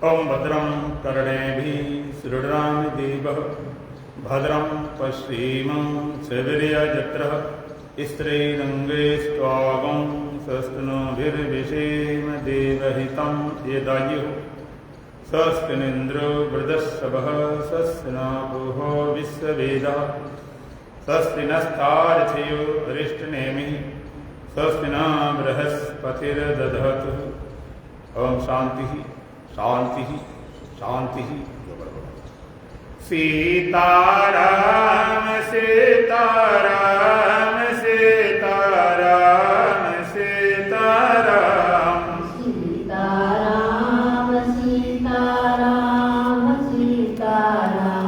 ओम भद्रं कर्णेभिः शृणुयाम देवः भद्रं पश्येमं सविर्यजत्रः स्त्रीरङ्गेष्ट्वागं स्वस्तिनोभिर्विषेम देवहितं यदायुः स्वस्तिनिन्द्रो वृधश्रवः स्वस्ति नः विश्ववेदः स्वस्ति नस्तार्क्ष्यो अरिष्टनेमिः स्वस्ति न बृहस्पतिर्दधतु। ओम शांति शांति शांति। सीताराम सीताराम सीताराम सीताराम सीताराम सीताराम सीताराम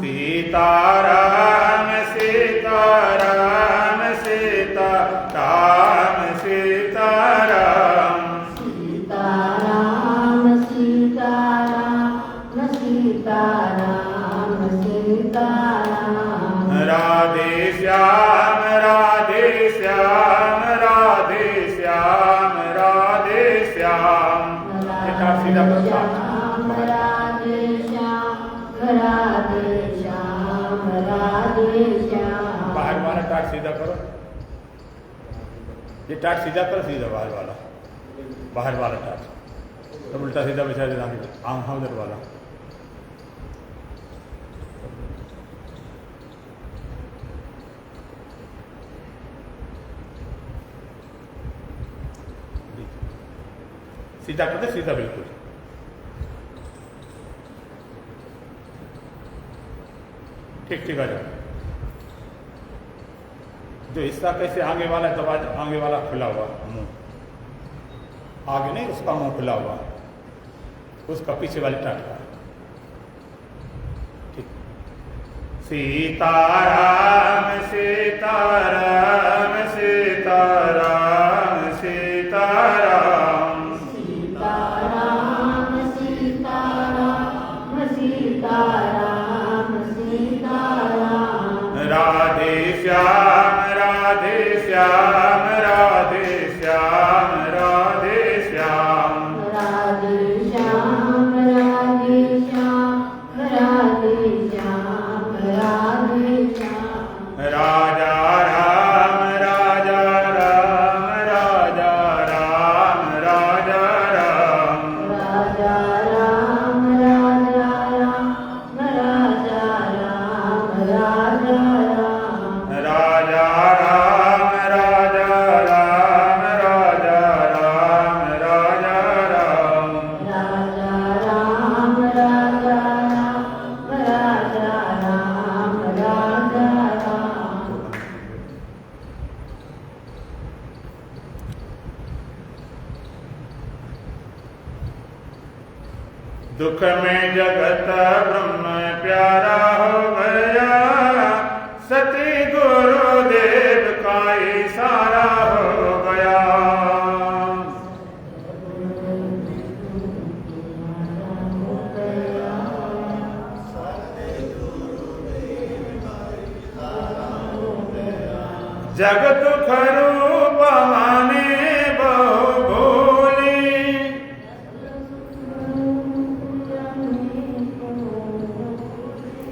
सीताराम सीताराम सीताराम सीताराम सीताराम सीताराम सीताराम राधे श्याम राधे श्याम राधे श्याम राधे श्याम। राधे श्याम राधे श्याम राधे श्याम राधे श्याम। बाहर वाला टाट सीधा करो, ये टाट सीधा करो, सीधा बाहर वाला टाट तो उल्टा सीधा बिछा देना आंखा उधर वाला। सीधा करते सीधा बिल्कुल। ठीक ठीक आ जाओ। जो हिस्सा कैसे आगे वाला है तो आगे वाला खुला हुआ मुंह, आगे नहीं उसका मुंह खुला हुआ, उसका पीछे वाली टाट का। ठीक। सीताराम सीताराम सीताराम सीताराम सीताराम सीताराम सीताराम सीताराम। राधे श्याम राधे श्याम राधे श्याम राधे श्याम राधे श्याम राधे श्याम राधे श्याम राधे श्याम। राजा राम राजा राम राजा राम राजा राम राजा राम राजा राम राजा राम राजा राम। राजा राम राजा राम राजा राम राजा राम राजा राम राजा राम राजा राम राजा राम। दुख में जगत ब्रह्म प्यारा हो गया, सती गुरुदेव का इशारा हो गया। जग दुख रूप माने बहु भोली,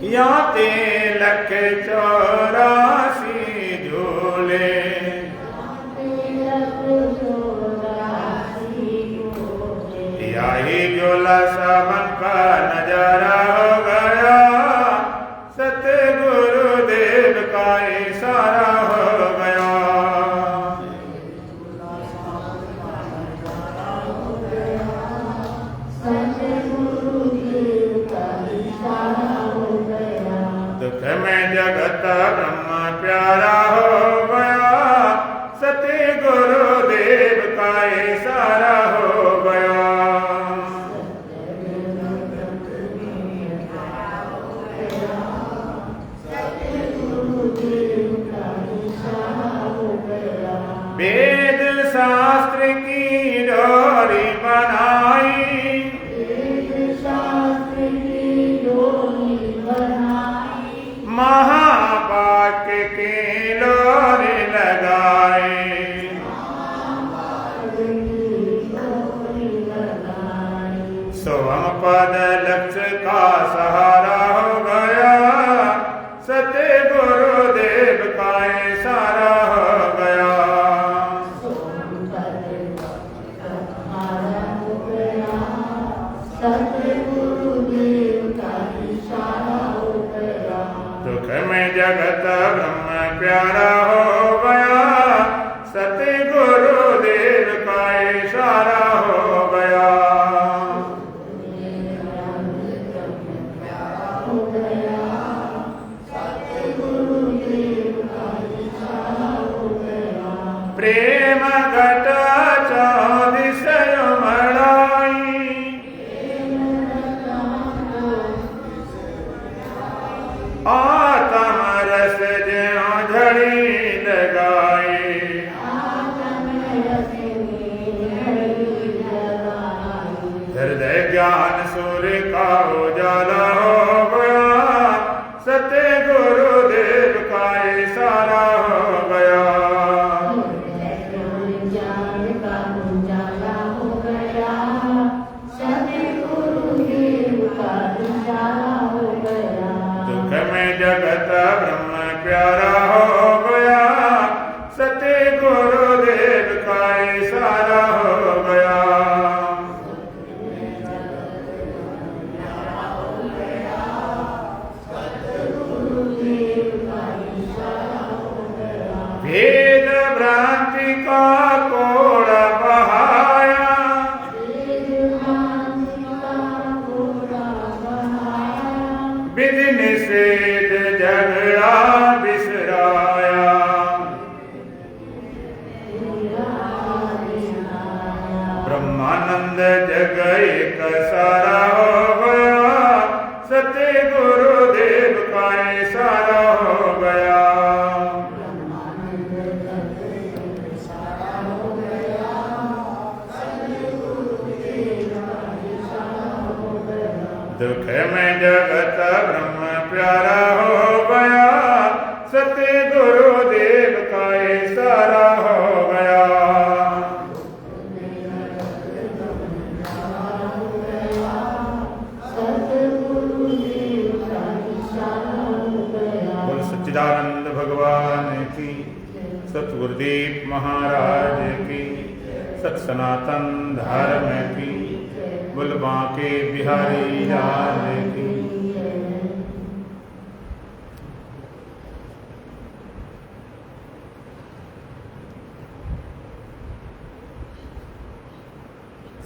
या तिलक 84 झूले। यही झूला सावन का नजारा हो गया, सतगुरुदेव का इशारा हो गया। दुख में जगत ब्रह्म प्यारा हो गया, सती गुरुदेव का इशारा हो गया। वेद शास्त्र की डोरी बनाई, महावाक्य की डोरी लगाई। सोहम पद लक्ष्य का सहारा हो गया, सत्य गुरुदेव का इशारा हो गया। दुख में जगत ब्रह्म प्यारा हो गया, सत्य गुरुदेव का इशारा हो गया। प्रेम घट चौदिशय मड़ाई, आत्म रस ज्यों झड़ी लगाई। हृदय ज्ञान सूर्य का उजाला हो गया, सत्य गुरुदेव का इशारा हो गया। दुख में जगत ब्रह्म प्यारा हो गया, सत्य गुरुदेव का इशारा हो गया। वेद भ्रांति का कोड़ा बहाया, विधि निषेध झगड़ा बिसराया। ब्रह्मानंद जग एक सारा हो गया, सत्य गुरुदेव का इशारा हो गया। दुख में जगत ब्रह्म प्यारा हो गया, सत्य गुरुदेव का इशारा हो गया। बोल सच्चिदानंद भगवान की, सतगुरुदेव महाराज की, सत सनातन धर्म की, बोल बांके बिहारी लाल की।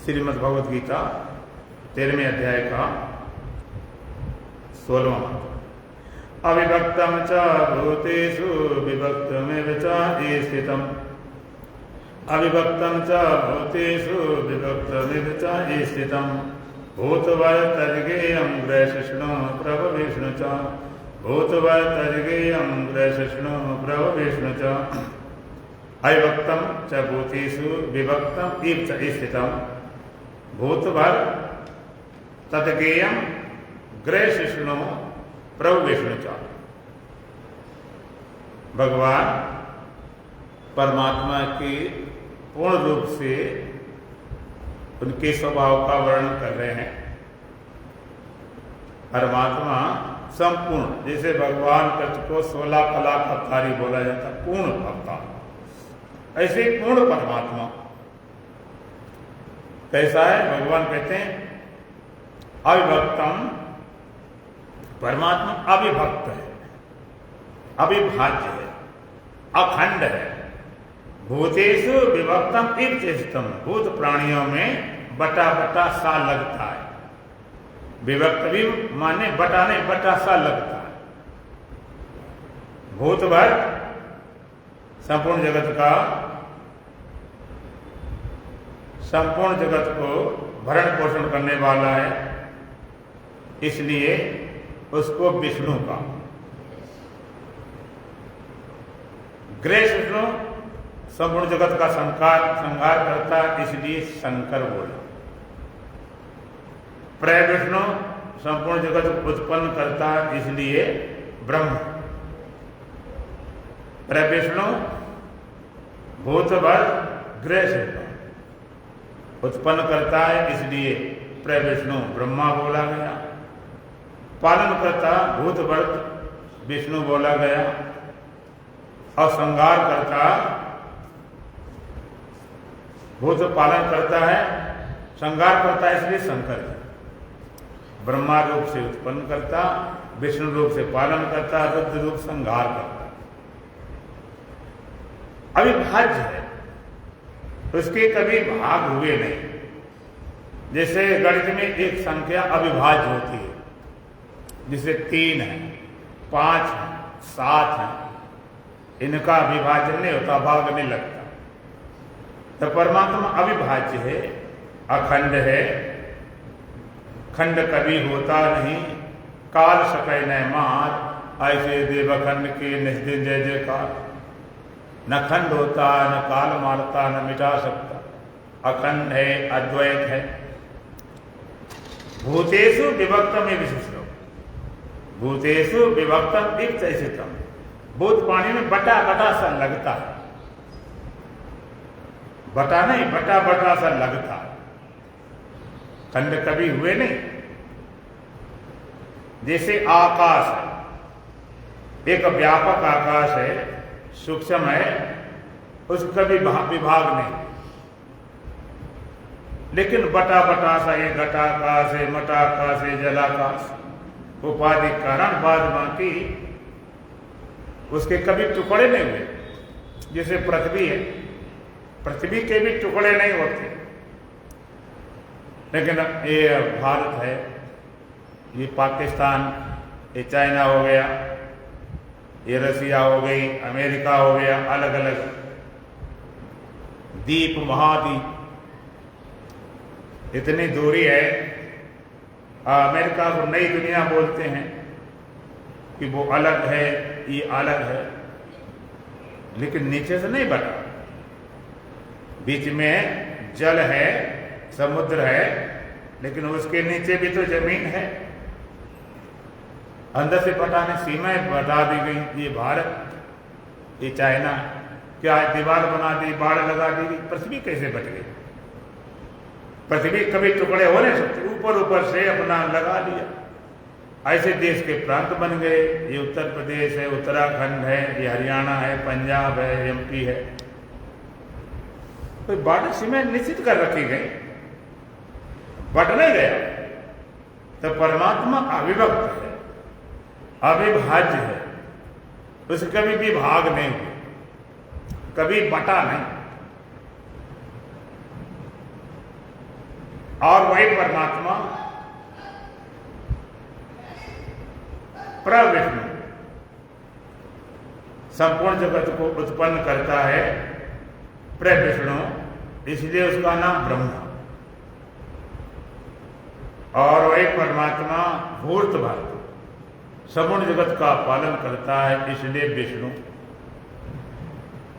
श्रीमद् भगवद गीता 13वें अध्याय का 16वां मंत्र। अविभक्तम च भूतेषु विभक्तमेव च स्थितम्, अविभक्तं च भूतेषु विभक्तमिव च स्थितम्, भूतवर्तर्गेयं ग्रहशिष्णु प्रभविष्णु च, भूतवर्तर्गेयं ग्रहशिष्णु प्रभविष्णु च। अविभक्तं च भूतेषु विभक्तम् इव च स्थितम्, भूतभर तद्गेयं ग्रहशिष्णु प्रभविष्णु च। भगवान परमात्मा की पूर्ण रूप से उनके स्वभाव का वर्णन कर रहे हैं। परमात्मा संपूर्ण, जैसे भगवान कृष्ण को 16 कलाकारी बोला जाता, पूर्ण भक्ता, ऐसे पूर्ण परमात्मा कैसा है? भगवान कहते हैं अविभक्तम, परमात्मा अविभक्त है, अविभाज्य है, अखंड है। भूतेषु विभक्तम इव च स्थितम्, भूत प्राणियों में बटा बटा सा लगता है। विभक्त भी माने बटा नहीं, बटा सा लगता है। भूत भर संपूर्ण जगत का, संपूर्ण जगत को भरण पोषण करने वाला है, इसलिए उसको विष्णु का। विष्णु संपूर्ण जगत का संहार करता, इसलिए शंकर बोला। विष्णु संपूर्ण जगत उत्पन्न करता, इसलिए ब्रह्म। विष्णु भूत बल ग्रह उत्पन्न करता है, इसलिए प्रविष्णु ब्रह्मा बोला गया, पालन करता भूत वर्त विष्णु बोला गया, और संहार करता भूत पालन करता है, संहार करता है इसलिए शंकर जी। ब्रह्मा रूप से उत्पन्न करता, विष्णु रूप से पालन करता, रुद्र रूप संहार करता। अविभाज्य है, उसके कभी भाग हुए नहीं। जैसे गणित में एक संख्या अविभाज्य होती है, जिसे 3 है, 5 है, 7 है, इनका विभाजन नहीं होता, भाग नहीं लगता। तो परमात्मा अविभाज्य है, अखंड है, खंड कभी होता नहीं, काल सकै न मार, ऐसे देवखंड के निस्दिन जय जयकार। न खंड होता, न काल मारता, न मिटा सकता, अखंड है, अद्वैत है। भूतेषु विभक्तम विशिष्टम, भूतेषु विभक्तम इत्यसितम। भूत पानी में बटा बटा सा लगता है, बटा नहीं, बटा बटा सा लगता है, खंड कभी हुए नहीं। जैसे आकाश है, एक व्यापक आकाश है, सूक्ष्म है, उसका भी विभाग नहीं, लेकिन बटा बटा सा ये घटाकाश है, मटाकाश है, जलाकाश, उपाधि कारण बाद बाकी उसके कभी टुकड़े नहीं हुए। जैसे पृथ्वी है, पृथ्वी के भी टुकड़े नहीं होते, लेकिन ये भारत है, ये पाकिस्तान, ये चाइना हो गया, ये रसिया हो गई, अमेरिका हो गया, अलग अलग द्वीप महाद्वीप, इतनी दूरी है। अमेरिका को नई दुनिया बोलते हैं कि वो अलग है, ये अलग है, लेकिन नीचे से नहीं बटा। बीच में जल है, समुद्र है, लेकिन उसके नीचे भी तो जमीन है। अंदर से बटाने सीमाएं बता दी गई, ये भारत, ये चाइना, क्या दीवार बना दी, बाढ़ लगा दी, पृथ्वी कैसे बट गई? पृथ्वी कभी टुकड़े हो नहीं सकते, ऊपर ऊपर से अपना लगा दिया। ऐसे देश के प्रांत बन गए, ये उत्तर प्रदेश है, उत्तराखंड है, ये हरियाणा है, पंजाब है, एमपी है। तो बॉर्डर सीमा निश्चित कर रखी गई, बट नहीं गया। तो परमात्मा अविभक्त है, अविभाज्य है, उसका कभी भी भाग नहीं, कभी बटा नहीं। और वही परमात्मा प्रविष्णु संपूर्ण जगत को उत्पन्न करता है। प्रविष्णु, इसलिए उसका नाम ब्रह्मा। और वही परमात्मा भूत भक्त संपूर्ण जगत का पालन करता है, इसलिए विष्णु।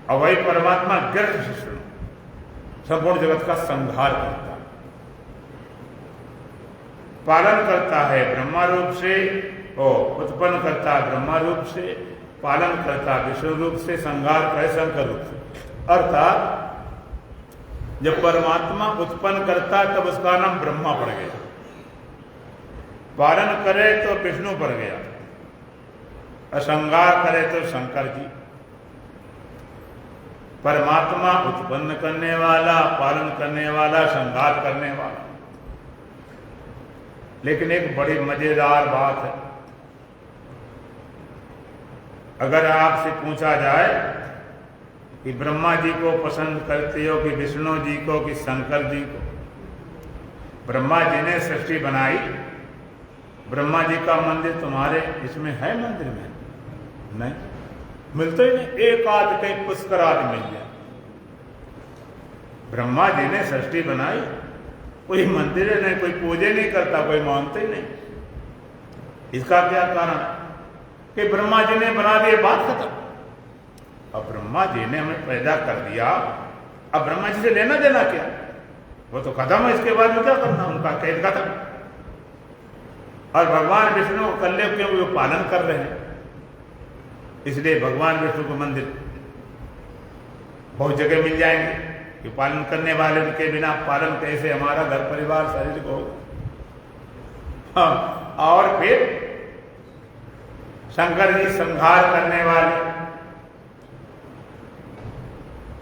और वही परमात्मा गर्भ विष्णु संपूर्ण जगत का संहार करता है, पालन करता है ब्रह्मा रूप से, और उत्पन्न करता है ब्रह्मा रूप से, पालन करता है विष्णु रूप से, संहार करे शंकर रूप से। अर्थात जब परमात्मा उत्पन्न करता है तब उसका नाम ब्रह्मा पड़ गया, पालन करे तो विष्णु पड़ गया, असंहार करे तो शंकर जी। परमात्मा उत्पन्न करने वाला, पालन करने वाला, संहार करने वाला। लेकिन एक बड़ी मजेदार बात है, अगर आपसे पूछा जाए कि ब्रह्मा जी को पसंद करते हो कि विष्णु जी को कि शंकर जी को? ब्रह्मा जी ने सृष्टि बनाई, ब्रह्मा जी का मंदिर तुम्हारे इसमें है मंदिर में? नहीं, मिलते ही नहीं, एक आध कहीं पुष्कर आदि मिल जाए। ब्रह्मा जी ने सृष्टि बनाई, कोई मंदिर है नहीं, कोई पूजा नहीं करता, कोई मानते ही नहीं। इसका क्या कारण कि ब्रह्मा जी ने बना दिए, बात खत्म। अब ब्रह्मा जी ने हमें पैदा कर दिया, अब ब्रह्मा जी से लेना देना क्या? वो तो खत्म है, इसके बाद में क्या करना, उनका कैद खत्म। और भगवान विष्णु कल्ले क्यों वो पालन कर रहे हैं, इसलिए भगवान विष्णु को मंदिर बहुत जगह मिल जाएंगे कि पालन करने वाले, उनके बिना पालन कैसे हमारा घर परिवार शरीर को होगा। और फिर शंकर जी संहार करने वाले,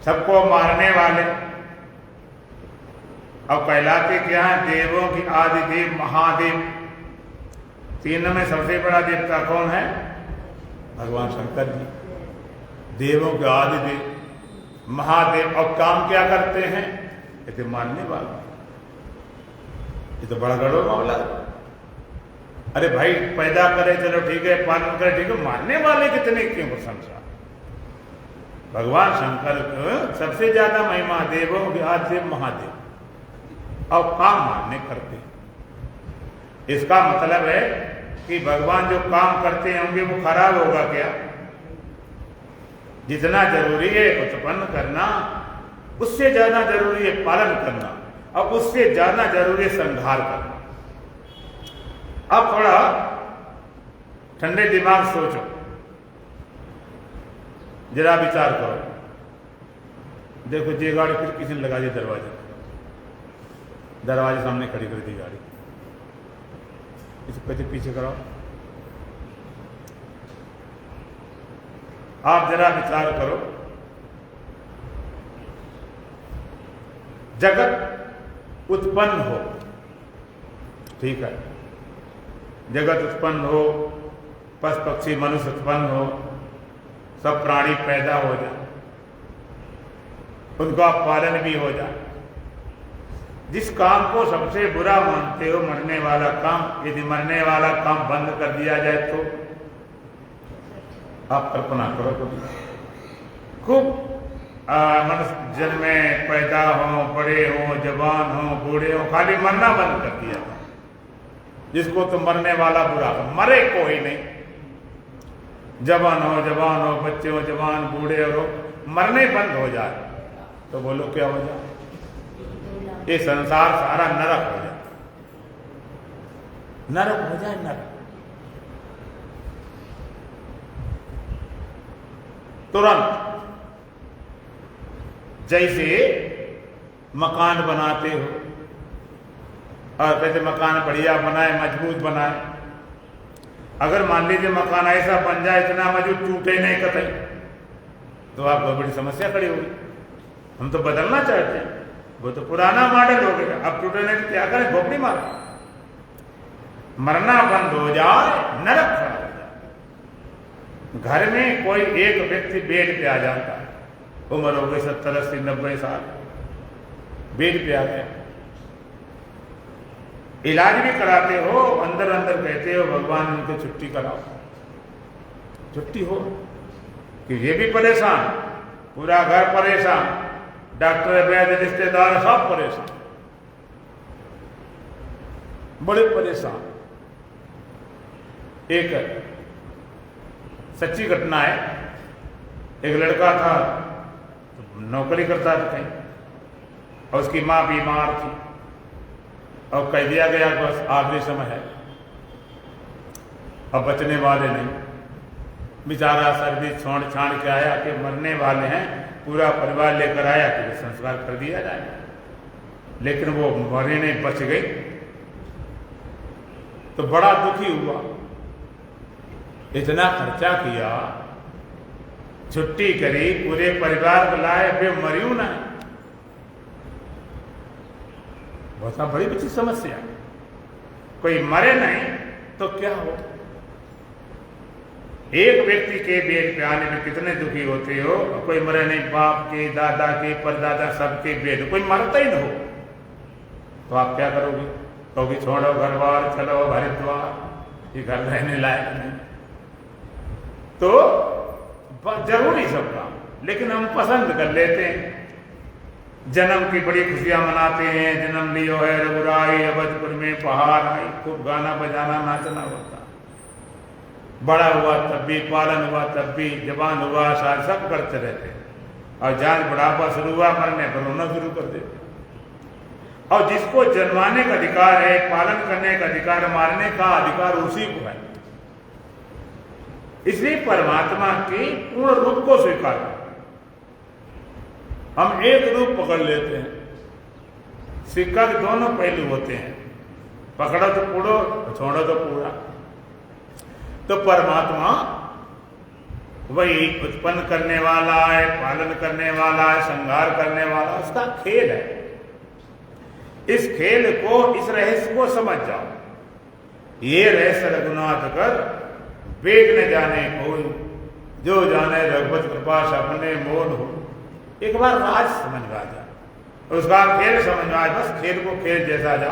सबको मारने वाले। और कहलाते क्या है? देवों की आदि देव महादेव। तीनों में सबसे बड़ा देवता कौन है? भगवान शंकर जी, देवों के आदि देव महादेव। और काम क्या करते हैं? ये तो मानने वाले, ये तो बड़ा गड़बड़ मामला है। अरे भाई पैदा करे चलो ठीक है, पालन करे ठीक है, मानने वाले कितने क्यों प्रशंसा? भगवान शंकर को सबसे ज्यादा महिमा देवों के आदि देव महादेव, और काम मानने करते। इसका मतलब है कि भगवान जो काम करते होंगे वो खराब होगा क्या? जितना जरूरी है उत्पन्न करना, उससे ज्यादा जरूरी है पालन करना, और उससे ज्यादा जरूरी है संहार करना। अब थोड़ा ठंडे दिमाग सोचो, जरा विचार करो। देखो ये गाड़ी फिर किसी ने लगा दी दरवाजे सामने खड़ी कर दी गाड़ी, इसको पीछे कराओ। आप जरा विचार करो, जगत उत्पन्न हो, ठीक है, जगत उत्पन्न हो, पशु पक्षी मनुष्य उत्पन्न हो, सब प्राणी पैदा हो जाए, उनका पालन भी हो जाए। जिस काम को सबसे बुरा मानते हो, मरने वाला काम, यदि मरने वाला काम बंद कर दिया जाए तो आप कल्पना करो कभी। खूब मनुष्य जन्मे, पैदा हो, बड़े हो, जवान हो, बूढ़े हो, खाली मरना बंद कर दिया। जिसको तो मरने वाला बुरा, मरे कोई नहीं, जवान हो, बच्चे हो, जवान, बूढ़े हो, मरने बंद हो जाए तो बोलो क्या हो जाए? ये संसार सारा नरक हो जाए, नरक हो जाए, नरक। तुरंत जैसे मकान बनाते हो और कहते मकान बढ़िया बनाए, मजबूत बनाए। अगर मान लीजिए मकान ऐसा बन जाए इतना मजबूत, टूटे नहीं कतई, तो आप बहुत बड़ी समस्या खड़ी होगी। हम तो बदलना चाहते हैं, वो तो पुराना मॉडल हो गया, अब टूटे नहीं तो क्या करें? खोपड़ी मारो। मरना बंद हो जाए, नरक खड़ा हो जाए। घर में कोई एक व्यक्ति बेड पे आ जाता है, उम्र हो गई 70, 80, 90 साल, बेड पे आ गया, इलाज भी कराते हो, अंदर अंदर कहते हो भगवान इनको छुट्टी कराओ, छुट्टी हो कि ये भी परेशान, पूरा घर परेशान, डॉक्टर, वैद्य, रिश्तेदार सब परेशान, बड़े परेशान। एक सच्ची घटना है, एक लड़का था, नौकरी करता था कहीं, और उसकी माँ बीमार थी, और कह दिया गया बस आखिरी समय है, अब बचने वाले नहीं। बेचारा सर्दी छोड़ छाड़ के आया कि मरने वाले हैं, पूरा परिवार लेकर आया कि संस्कार कर दिया जाए, लेकिन वो मरे नहीं, बच गई। तो बड़ा दुखी हुआ, इतना खर्चा किया, छुट्टी करी, पूरे परिवार को लाए, फिर मरियो ना। बहुत बड़ी बड़ी समस्या, कोई मरे नहीं तो क्या हो? एक व्यक्ति के बेड पे आने में कितने दुखी होते हो, कोई मरे नहीं, बाप के, दादा के, परदादा सबके बेड, कोई मरता ही न हो, तो आप क्या करोगे? कहोगे छोड़ो घर बार, चलो हरिद्वार, ये घर रहने लायक नहीं। तो जरूरी सब काम, लेकिन हम पसंद कर लेते हैं। जन्म की बड़ी खुशियां मनाते हैं, जन्म लियो है रघुराई, अवधपुर में पहाड़ आई, खूब गाना बजाना नाचना होता। बड़ा हुआ तब भी, पालन हुआ तब भी, जवान हुआ साल सब करते रहते, और जान बुढ़ापा शुरू हुआ, मरने पर रोना शुरू कर देते। और जिसको जन्माने का अधिकार है, पालन करने का अधिकार, मारने का अधिकार उसी को है। इसलिए परमात्मा के पूर्ण रूप को स्वीकार करें। हम एक रूप पकड़ लेते हैं, सिक्का के दोनों पहलू होते हैं, पकड़ो तो पूड़ो, छोड़ो तो पूरा। तो परमात्मा वही उत्पन्न करने वाला है, पालन करने वाला है, संहार करने वाला, उसका खेल है। इस खेल को, इस रहस्य को समझ जाओ। ये रहस्य रघुनाथ कर वेग न जाने कोई, जो जाने रघुपति कृपा सपने मोल हो। एक बार राज समझ में आ जा, उसका खेल समझ में आ, बस खेल को खेल जैसा जा।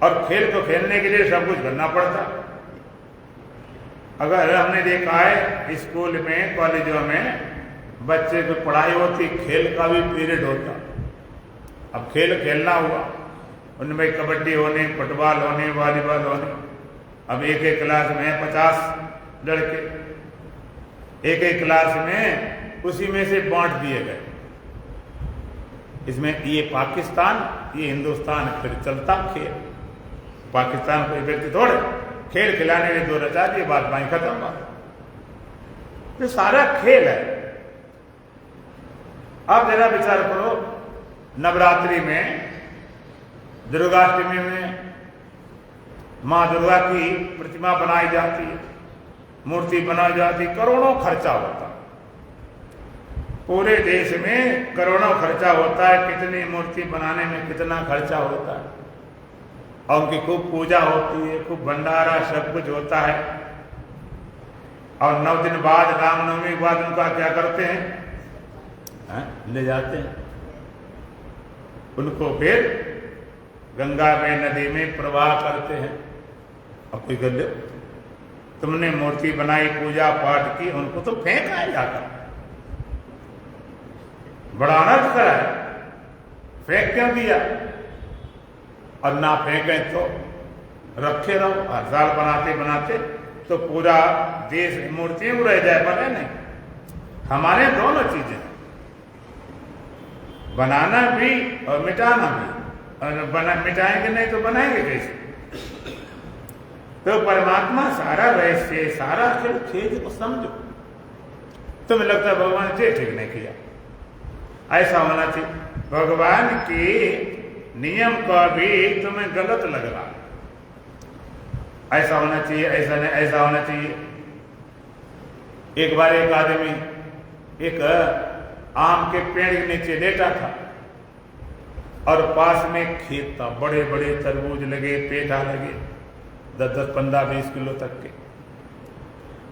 और खेल को खेलने के लिए सब कुछ करना पड़ता। अगर हमने देखा है स्कूल में, कॉलेजों में बच्चे की पढ़ाई होती, खेल का भी पीरियड होता। अब खेल खेलना हुआ, उनमें कबड्डी होने, फुटबॉल होने, वॉलीबॉल होने। अब एक एक क्लास में 50 लड़के, एक एक क्लास में, उसी में से बांट दिए गए। इसमें ये पाकिस्तान, ये हिंदुस्तान, फिर चलता खेल। पाकिस्तान कोई व्यक्ति थोड़े खेल खिलाने के 2 रचा दिए, बात वहीं खत्म बात। ये सारा खेल है। अब जरा विचार करो, नवरात्रि में, दुर्गाष्टमी में मां दुर्गा की प्रतिमा बनाई जाती है, मूर्ति बनाई जाती, करोड़ों खर्चा होता। पूरे देश में करोड़ों खर्चा होता है। कितनी मूर्ति बनाने में कितना खर्चा होता है, और उनकी खूब पूजा होती है, खूब भंडारा, सब कुछ होता है। और 9 दिन बाद, रामनवमी के बाद उनका क्या करते हैं? ले जाते हैं उनको, फिर गंगा में, नदी में प्रवाह करते हैं। अब कोई कर ले, तुमने मूर्ति बनाई, पूजा पाठ की, उनको तो फेंका है जाकर। बड़ा अनर्थ करा है, फेंक क्यों दिया? और ना फेंके तो रखे रहो। हर साल बनाते बनाते तो पूरा देश मूर्तियों रह जाए, बने नहीं। हमारे दोनों चीजें, बनाना भी और मिटाना भी। और मिटाएंगे नहीं तो बनाएंगे कैसे? तो परमात्मा सारा रहस्य, सारा खेल को समझो। तुम्हें लगता है भगवान जी ठीक नहीं किया, ऐसा होना चाहिए। भगवान की नियम का भी तुम्हें गलत लग रहा, ऐसा होना चाहिए, ऐसा नहीं, ऐसा होना चाहिए। एक बार एक आदमी एक आम के पेड़ के नीचे लेटा था, और पास में खेत था, बड़े बड़े तरबूज लगे, पेठा लगे, 10-10, 15-20 किलो तक के।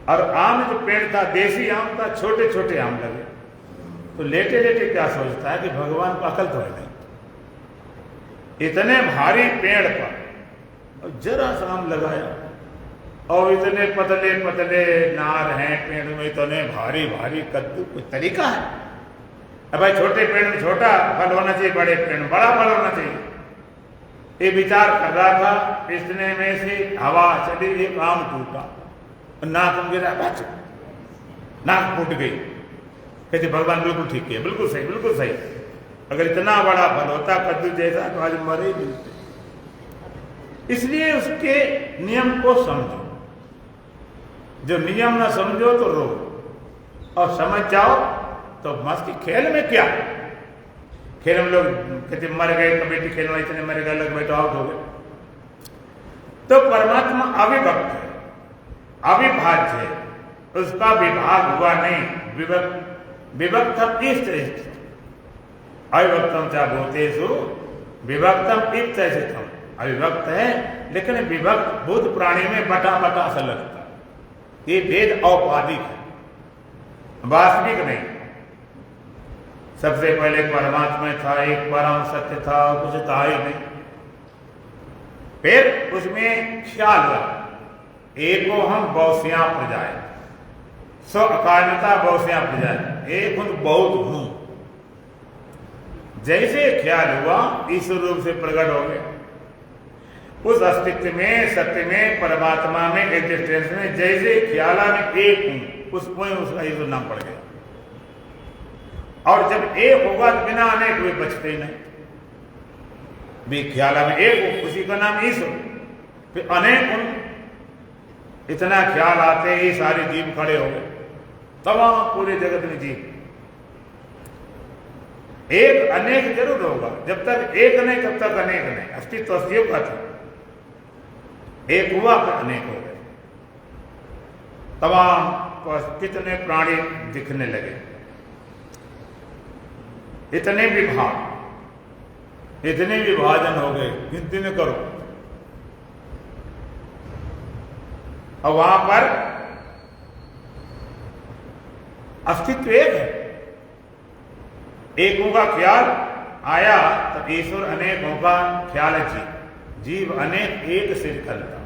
और आम जो पेड़ था, देसी आम था, छोटे छोटे आम लगे। तो लेटे लेटे क्या सोचता है कि भगवान को अकल तो है नहीं, इतने भारी पेड़ पर और जरा सा आम लगाया, और इतने पतले पतले नार हैं पेड़ में, इतने भारी भारी कद्दू, कोई तरीका है? अब भाई छोटे पेड़ में छोटा फल होना चाहिए, बड़े पेड़ में बड़ा फल होना चाहिए। ये विचार कर रहा था, इतने में से हवा चली, एक आम टूटा, नाक गिरा, नाक फूट गई। कहते भगवान बिल्कुल ठीक है, बिल्कुल सही, बिल्कुल सही। अगर इतना बड़ा फल होता कद्दू जैसा तो आज मरे ही मिलते। इसलिए उसके नियम को समझो। जो नियम ना समझो तो रो, और समझ जाओ तो मस्ती। खेल में क्या, खेल में लोग कहते मर गए, कबड्डी खेलना, इतने मर गए, अलग बैठो, आउट हो गए। तो परमात्मा अविभक्त है, अविभाज्य है, उसका विभाग हुआ नहीं। विभक्तम इष्ट अविभक्तम च भूतेषु विभक्तम इष्ट स्थितम। अविभक्त है, लेकिन विभक्त भूत प्राणी में बटा बटा सा लगता। ये भेद औपाधिक है, वास्तविक नहीं। सबसे पहले परमात्मा था, एक परम सत्य था, कुछ था ही नहीं। फिर उसमें ख्याल हुआ, एको हम बहुश्यां प्रजाए, सो अकारणता बहुश्यां प्रजाए, एक हूं बहुत हूं। जैसे ख्याल हुआ, ईश्वर रूप से प्रकट हो गया। उस अस्तित्व में, सत्य में, परमात्मा में, एग्जिस्टेंस में, जैसे ख्याला में एक हूं, उसमें उसका ईश्वर नाम पड़ गया। और जब एक होगा तो बिना अनेक हुए बचते ही नहीं। भी ख्याला में एक हो, उसी का नाम ईश्वर। फिर अनेक हूं, इतना ख्याल आते ही सारे जीव खड़े हो गए, तमाम पूरे जगत में जीव। एक अनेक जरूर होगा। जब तक एक नहीं तब तक अनेक नहीं। अस्तित्व अस्तित्व का था, एक हुआ फिर अनेक हो गए। तमाम कितने प्राणी दिखने लगे, इतने विभाग, इतने विभाजन हो गए, गिनती न करो। और वहां पर अस्तित्व एक है। एकों का ख्याल आया तो ईश्वर अनेकों का ख्याल है। जीव अनेक एक से निकलता।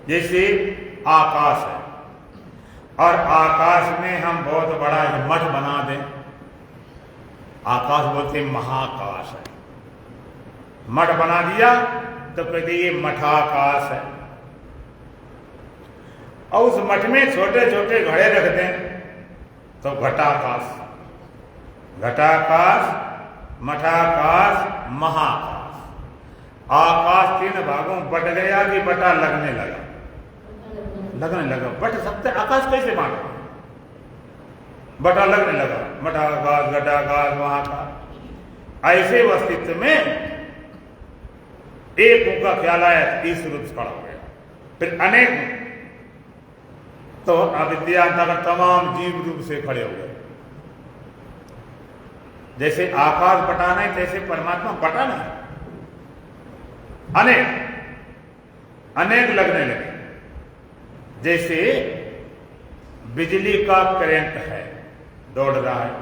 जैसे आकाश है और आकाश में हम बहुत बड़ा मठ बना दें, आकाश बोलते महाकाश है। मठ बना दिया तो कहते ये मठाकाश है। और उस मठ में छोटे छोटे घड़े रख दें तो घटाकाश, घटाकाश, मठाकाश, महाकाश। आकाश 3 भागों में बट गया कि बटा लगने लगा, लगने लगा। बट सकते आकाश कैसे बांटे? बटा लगने लगा। मठाकाश, घटाकाश, महाकाश। ऐसे अस्तित्व में एक का ख्याल आया, इस रूप से खड़ा हो गया। फिर अनेक, तो अविद्या अंतर्गत तमाम जीव रूप से खड़े हो गए। जैसे आकाश बटा नहीं तैसे परमात्मा बटा नहीं, अनेक अनेक लगने लगे। जैसे बिजली का करंट है, दौड़ रहा है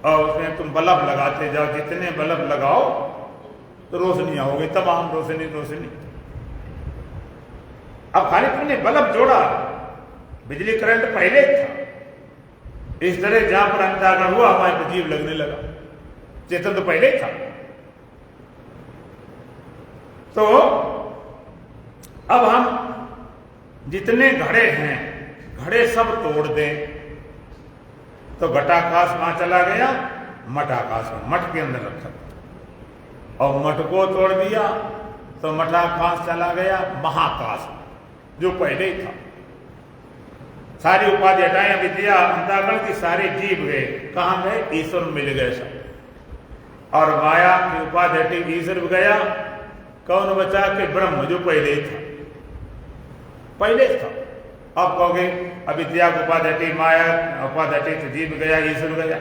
और उसमें तुम बल्ब लगाते जाओ, जितने बल्ब लगाओ तो रोशनियां हो गई, तमाम रोशनी रोशनी। अब खाली तुमने बल्ब जोड़ा, बिजली करंट पहले था। इस तरह जहां पर अंतःकरण हुआ हमारे को जीव लगने लगा, चेतन तो पहले था। तो अब हम जितने घड़े हैं, घड़े सब तोड़ दें तो घटाकाश कहां चला गया? मठाकाश में, मठ के अंदर रखा। और मठ को तोड़ दिया तो मठाकाश चला गया महाकाश, जो पहले ही था। सारी उपाधि हटाएं, विद्या अंतःकरण की सारे जीव गए, कहां गए? ईश्वर मिल गए सब। और माया की उपाधि हटी, ईश्वर गया, कौन बचा? के ब्रह्म, जो पहले ही था, पहले था। अब कहोगे अविद्या की उपाधि हटी, माया उपाधि हटी तो जीव गया, ईश्वर गया।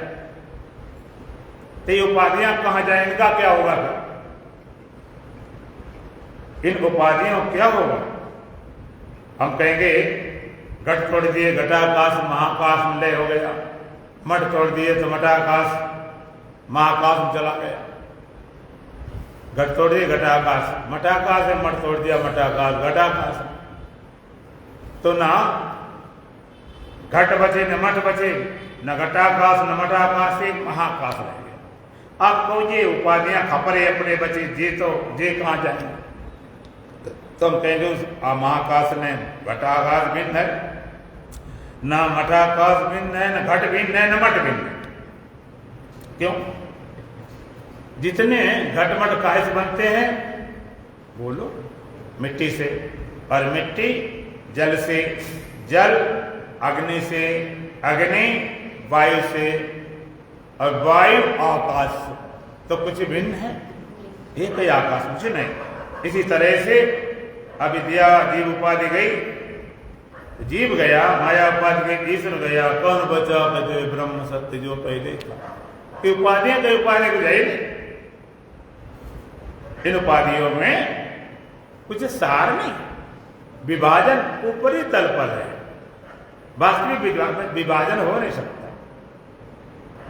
तो ये उपाधियां कहां जाएंगे? इनका क्या होगा? इन उपाधियों क्या होगा? हम कहेंगे घट तोड़ दिए, घटाकाश महाकाश में लय हो गया। मठ तोड़ दिए तो मठाकाश महाकाश में चला गया। घट तोड़ दिए घटाकाश, मठाकाश है, मठ तोड़ दिया मठाकाश घटाकाश। तो ना घट बचे न मठ बचे, न घटाकाश न मठाकाश, से महाकाश रह गया। आपको ये उपाधियां खपरे अपने बचे, जे तो जे कहां जाएंगे? तो हम कहेंगे उस महाकाश में घटाकाश भिन्न है, न मठाकाश भिन्न है, न घट भिन्न है, न मठ भिन्न है। क्यों? जितने घट मठ काहे से बनते हैं? बोलो। मिट्टी से, और मिट्टी जल से, जल अग्नि से, अग्नि वायु से, और वायु आकाश से। तो कुछ भिन्न है? एक ही आकाश, कुछ नहीं। इसी तरह से अविद्या जीव उपाधि गई, जीव गया, माया उपाधि गई, ईश्वर गया, कौन बचा? कहते ब्रह्म सत्य जो पहले था। कि उपाधियां कई उपाधि को जाए, इन उपाधियों में कुछ सार नहीं, विभाजन ऊपरी तल पर है। वास्तविक विभाजन हो नहीं सकता,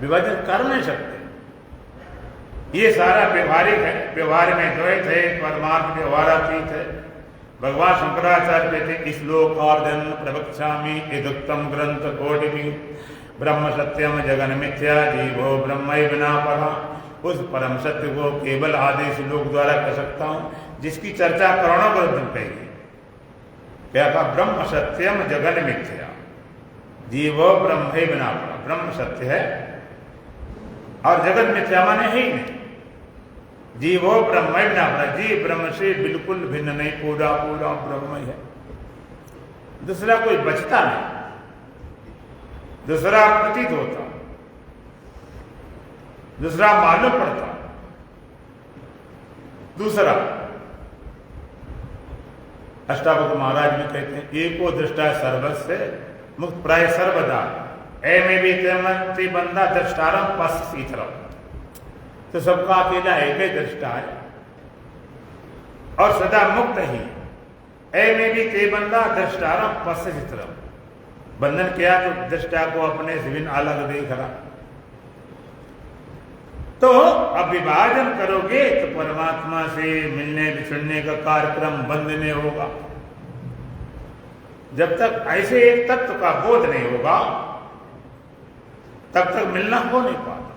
विभाजन कर नहीं सकते। ये सारा व्यवहारिक है, व्यवहार में द्वैत है, परमार्थ व्यवहारातीत है। भगवान शंकराचार्य कहते श्लोकार्धन प्रवक्ष्यामि यदुक्तम ग्रंथ कोटिभि ब्रह्म सत्यम जगन मिथ्या जीवो ब्रह्मैव नापरः। उस परम सत्य को केवल आदेश श्लोक द्वारा कह सकता हूं, जिसकी चर्चा करोड़ों ग्रंथ कही। क्या कहा? ब्रह्म सत्यम जगन मिथ्या जीवो ब्रह्मैव नापरः। ब्रह्म सत्य है और जगत मिथ्या माने है ही नहीं। जीवो ब्रह्म नापरः, जीव ब्रह्म से बिल्कुल भिन्न नहीं, पूरा पूरा ब्रह्म ही है। दूसरा कोई बचता नहीं, दूसरा प्रतीत होता। दूसरा मालूम पड़ता। दूसरा अष्टावक्र महाराज भी कहते हैं, एको दृष्टा सर्वस्य मुक्त प्राय सर्वदा एमे भी ते बंदा दृष्टारम पस सीतरम। तो सबका अकेला एक ही दृष्टा है और सदा मुक्त ही। एमे भी ते बंदा दृष्टारम पस सीतरम। बंधन किया तो दृष्टा को अपने से बिन अलग देख रहा। तो अब विभाजन करोगे तो परमात्मा से मिलने बिछड़ने का कार्यक्रम बंद नहीं होगा। जब तक ऐसे एक तत्व का बोध नहीं होगा तब तक मिलना हो नहीं पाता।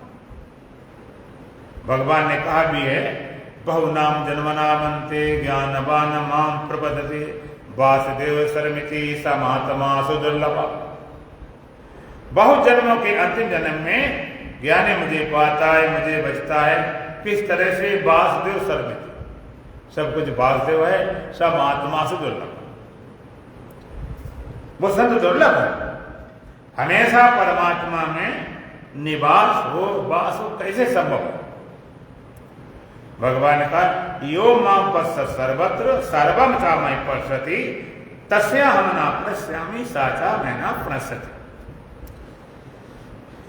भगवान ने कहा भी है, बहुनाम जन्मनामन्ते ज्ञानवान माम प्रपद्यते वासुदेव सर्वमिति स महात्मा सुदुर्लभ। बहुत जन्मों के अंतिम जन्म में ज्ञानी मुझे पाता है, मुझे बचता है। किस तरह से? वासुदेव सर्वमिति, सब कुछ वासुदेव है, सब महात्मा से दुर्लभ। वो संत दुर्लभ है। हमेशा परमात्मा में निवास हो, वास हो, कैसे संभव है? भगवान ने कहा, यो मां पश्य सर्वत्र सर्वम चामय पश्यति तस्या हम ना पश्यामि साचा मैं ना प्रणश्यति।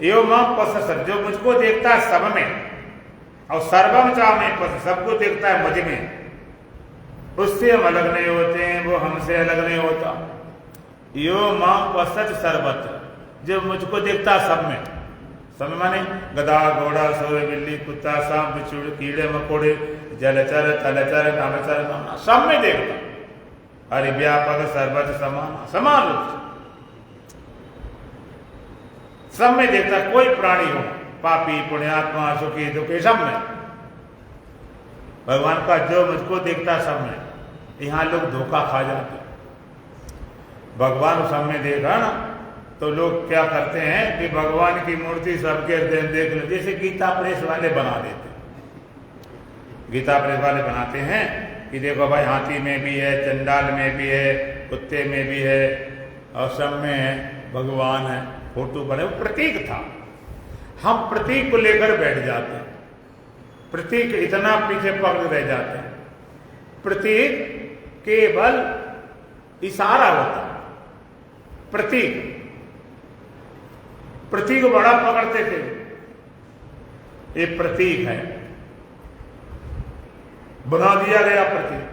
यो मां पश्य सर्व, जो मुझको देखता है सब में, और सर्वम चामय पश्य, सबको देखता है मुझ में, उससे हम अलग नहीं होते हैं, वो हमसे अलग नहीं होता। यो मां पश्यति सर्वत्र, जो मुझको देखता है सब में। सब में माने गधा घोड़ा सूर बिल्ली कुत्ता सांप बिच्छू कीड़े मकोड़े जलचर थलचर नामचर सब में देखता। अरे व्यापक सर्वत्र समान, समान रूप से सब में देखता। कोई प्राणी हो, पापी पुण्यात्मा सुखी दुखी, सब में भगवान का जो मुझको देखता सब में। यहां लोग धोखा खा जाते। भगवान सब में देखा ना तो लोग क्या करते हैं कि भगवान की मूर्ति सबके हृदय में देख लो। जैसे गीता प्रेस वाले बना देते, गीता प्रेस वाले बनाते हैं कि देखो भाई हाथी में भी है, चंडाल में भी है, कुत्ते में भी है, और सब में भगवान है, फोटो बने। वो प्रतीक था। हम प्रतीक को लेकर बैठ जाते हैं, प्रतीक इतना पीछे पकड़ रह जाते हैं। प्रतीक केवल इशारा होता है। प्रतीक प्रतीक बड़ा पकड़ते थे, ये प्रतीक है, बना दिया गया प्रतीक।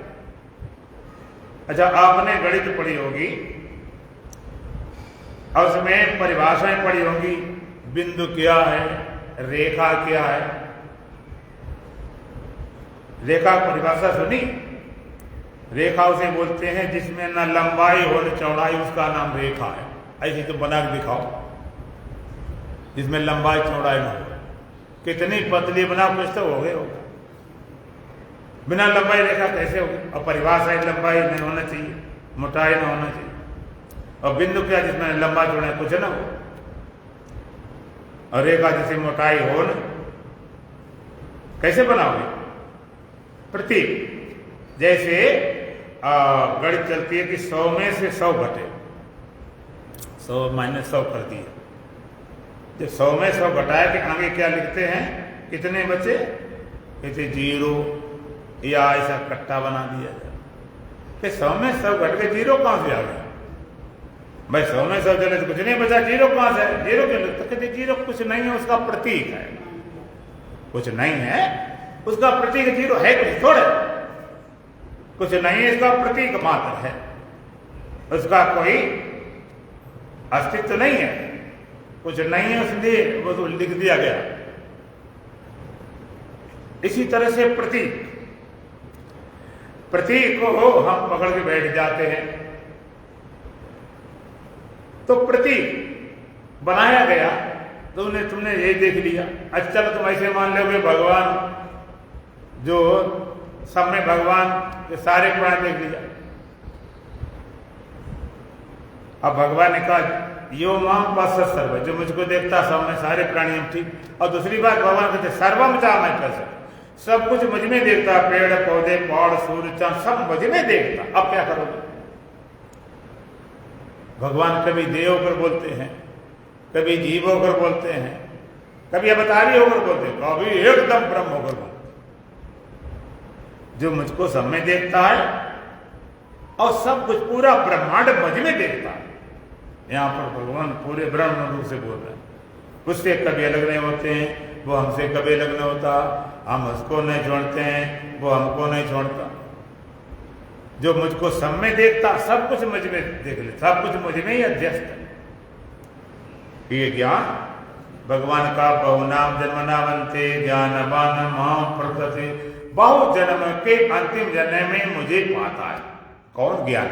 अच्छा, आपने गणित पढ़ी होगी और उसमें परिभाषाएं पढ़ी होंगी। बिंदु क्या है, रेखा क्या है? रेखा परिभाषा सुनी? रेखा उसे बोलते हैं जिसमें न लंबाई हो न चौड़ाई, उसका नाम रेखा है। ऐसे तो बना के दिखाओ जिसमें लंबाई चौड़ाई न हो। कितनी पतली बनाओ, कुछ तो हो गए होगा। बिना लंबाई रेखा कैसे होगी? और परिभाषा लंबाई नहीं होना चाहिए, मोटाई न होना चाहिए। और बिंदु क्या? जिसमें लंबा चौड़ाई कुछ ना हो। और रेखा जैसे मोटाई हो न, कैसे बनाओगे? प्रतीक। जैसे गणित चलती है कि 100 में से 100 घटे, 100 माइनस 100 कर दिए। जब 100 में 100 घटाए के आगे क्या लिखते हैं? कितने बचे? कहते 0, या ऐसा कट्टा बना दिया जाए कि 100 में 100 घट के 0 कहां से आ गया? भाई 100 में 100 चले तो कुछ नहीं बचा, 0 कहां से? 0 क्यों लगता? कहते 0 कुछ नहीं है, उसका प्रतीक है। कुछ नहीं है, उसका प्रतीक 0 है कुछ थोड़े, कुछ नहीं है, इसका प्रतीक मात्र है, उसका कोई अस्तित्व नहीं है। कुछ नहीं है इसलिए वो तो लिख दिया गया। इसी तरह से प्रतीक, प्रतीक को हम पकड़ के बैठ जाते हैं। तो प्रतीक बनाया गया तो तुमने यही देख लिया। अच्छा, तो तुम ऐसे मान लोगे भगवान जो सब में भगवान के सारे प्राण देख लिया। अब भगवान ने कहा यो मां पश्य सर्व, जो मुझको देखता सब में सारे प्राणी हम ठीक। और दूसरी बात भगवान कहते सर्वम चामय पश्य, सब कुछ मुझ में देखता, पेड़ पौधे पहाड़ सूर्य चांद सब मुझ में देखता। अब क्या करोगे? भगवान कभी देव होकर बोलते हैं, कभी जीव होकर बोलते हैं, कभी अवतारी होकर बोलते, कभी एकदम ब्रह्म होकर बोलते। जो मुझको सब में देखता है और सब कुछ पूरा ब्रह्मांड मुझ में देखता है। यहां पर भगवान पूरे ब्रह्म रूप से बोल रहे हैं। उससे कभी अलग नहीं होते हैं, वो हमसे कभी अलग नहीं होता। हम उसको नहीं छोड़ते हैं, वो हमको नहीं छोड़ता। जो मुझको सब में देखता, सब कुछ मुझ में देख ले, सब कुछ मुझ में ही अध्यस्त है। ये ज्ञान भगवान का बहुनाम जन्मनावंते ज्ञानवान मां प्रकृति, बहु जन्म के अंतिम जन्म में मुझे पाता है। कौन ज्ञान?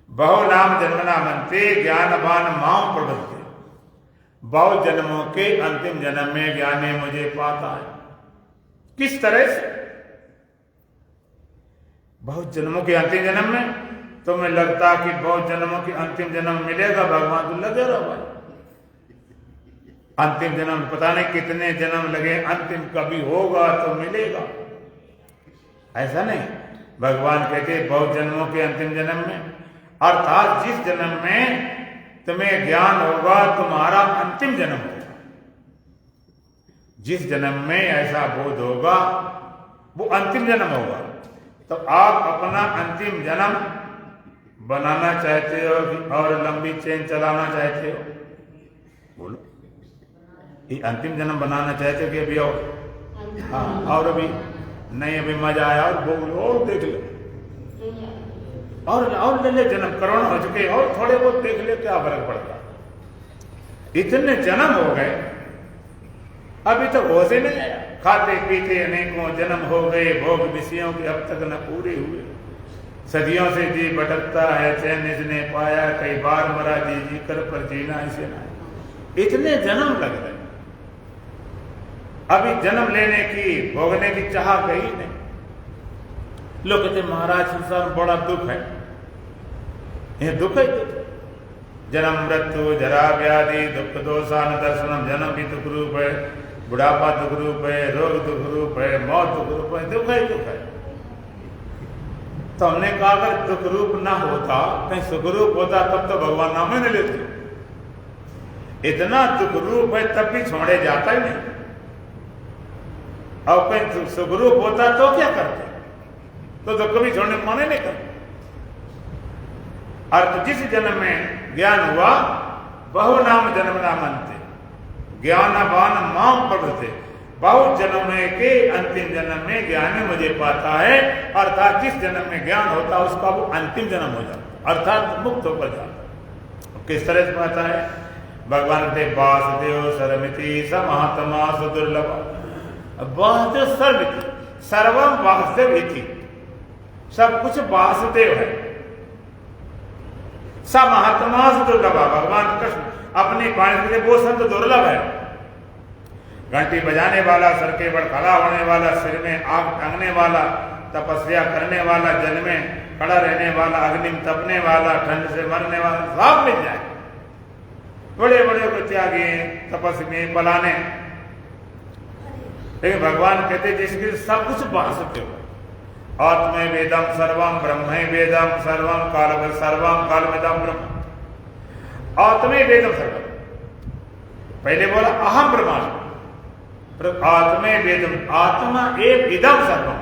बहुनाम जन्मनावंते ज्ञानवान मां प्रकृति, बहु जन्मों के अंतिम जन्म में ज्ञान मुझे पाता है। किस तरह से? बहुत जन्मों के अंतिम जन्म में तुम्हें लगता कि बहुत जन्मों के अंतिम जन्म मिलेगा, भगवान तो लगे रहो भाई। अंतिम जन्म पता नहीं कितने जन्म लगे, अंतिम कभी होगा तो मिलेगा। ऐसा नहीं, भगवान कहते बहुत जन्मों के अंतिम जन्म में, अर्थात जिस जन्म में तुम्हें ज्ञान होगा तुम्हारा अंतिम जन्म होगा। जिस जन्म में ऐसा बोध होगा वो अंतिम जन्म होगा। तो आप अपना अंतिम जन्म बनाना चाहते हो कि और लंबी चेन चलाना चाहते हो? बोलो, ये अंतिम जन्म बनाना चाहते हो कि अभी और? हाँ, और अभी नहीं, अभी मजा आया और बोलो और देख लो और ले ले जन्म, करोड़ हो चुके और थोड़े बहुत देख ले, क्या फर्क पड़ता। इतने जन्म हो गए, अभी तक होश ही नहीं आया। खाते पीते अनेकों जन्म हो गए, भोग विषयों के अब तक न पूरे हुए। सदियों से जी भटकता है, चैन इसने पाया, कई बार मरा जी जी कर पर जीना इसे ना। इतने जन्म लग गए, अभी जन्म लेने की, भोगने की चाह गई नहीं। लोग कहते महाराज संसार में बड़ा दुख है। यह दुख है, जन्म मृत्यु जरा व्याधि दुख दोषान दर्शनम। जन्म भी दुख रूप है, बुढ़ापा दुख रूप है, रोग दुख रूप है, मौत दुख रूप है, दुख है दुख है। तो हमने कहा अगर दुख रूप ना होता, कहीं सुख रूप होता तब तो भगवान नाम ही नहीं लेते। इतना दुख रूप है तब भी छोड़े जाता ही नहीं। और कहीं सुख रूप होता तो क्या करते? तो कभी छोड़ने को मना नहीं करते। अर्थ जिस जन्म में ज्ञान हुआ, बहु नाम जन्म नामंते ज्ञानवान माम प्रवृत्ते, बहुत जन्म के अंतिम जन्म में ज्ञान मुझे पाता है। अर्थात जिस जन्म में ज्ञान होता है उसका वो अंतिम जन्म हो जाता, अर्थात मुक्त होकर जाता। किस तरह से पाता है? भगवान के वासुदेव सर्वमिति स महात्मा सुदुर्लभ। वासुदेव सर्वमिति, सर्वम वासुदेव इति, सब कुछ वासुदेव है। स महात्मा सुदुर्लभ, भगवान कृष्ण अपनी वाणी के लिए वो संत दुर्लभ है। घंटी बजाने वाला, सर के बड़ खड़ा होने वाला, सिर में आग टांगने वाला, तपस्या करने वाला, जल में खड़ा रहने वाला, अग्नि में तपने वाला, ठंड से मरने वाला, सब मिल जाए। बड़े बड़े को त्यागी तपस्या में पलाने, लेकिन भगवान कहते जिसके सब कुछ वासुदेव हो। आत्मे वेदम सर्वम ब्रह्म वेदम सर्वम कालमेदम ब्रह्म। आत्मे वेदम सर्वम, पहले बोला अहम ब्रह्मास्मि, आत्मे वेदम, आत्मा एक इदम सर्वम।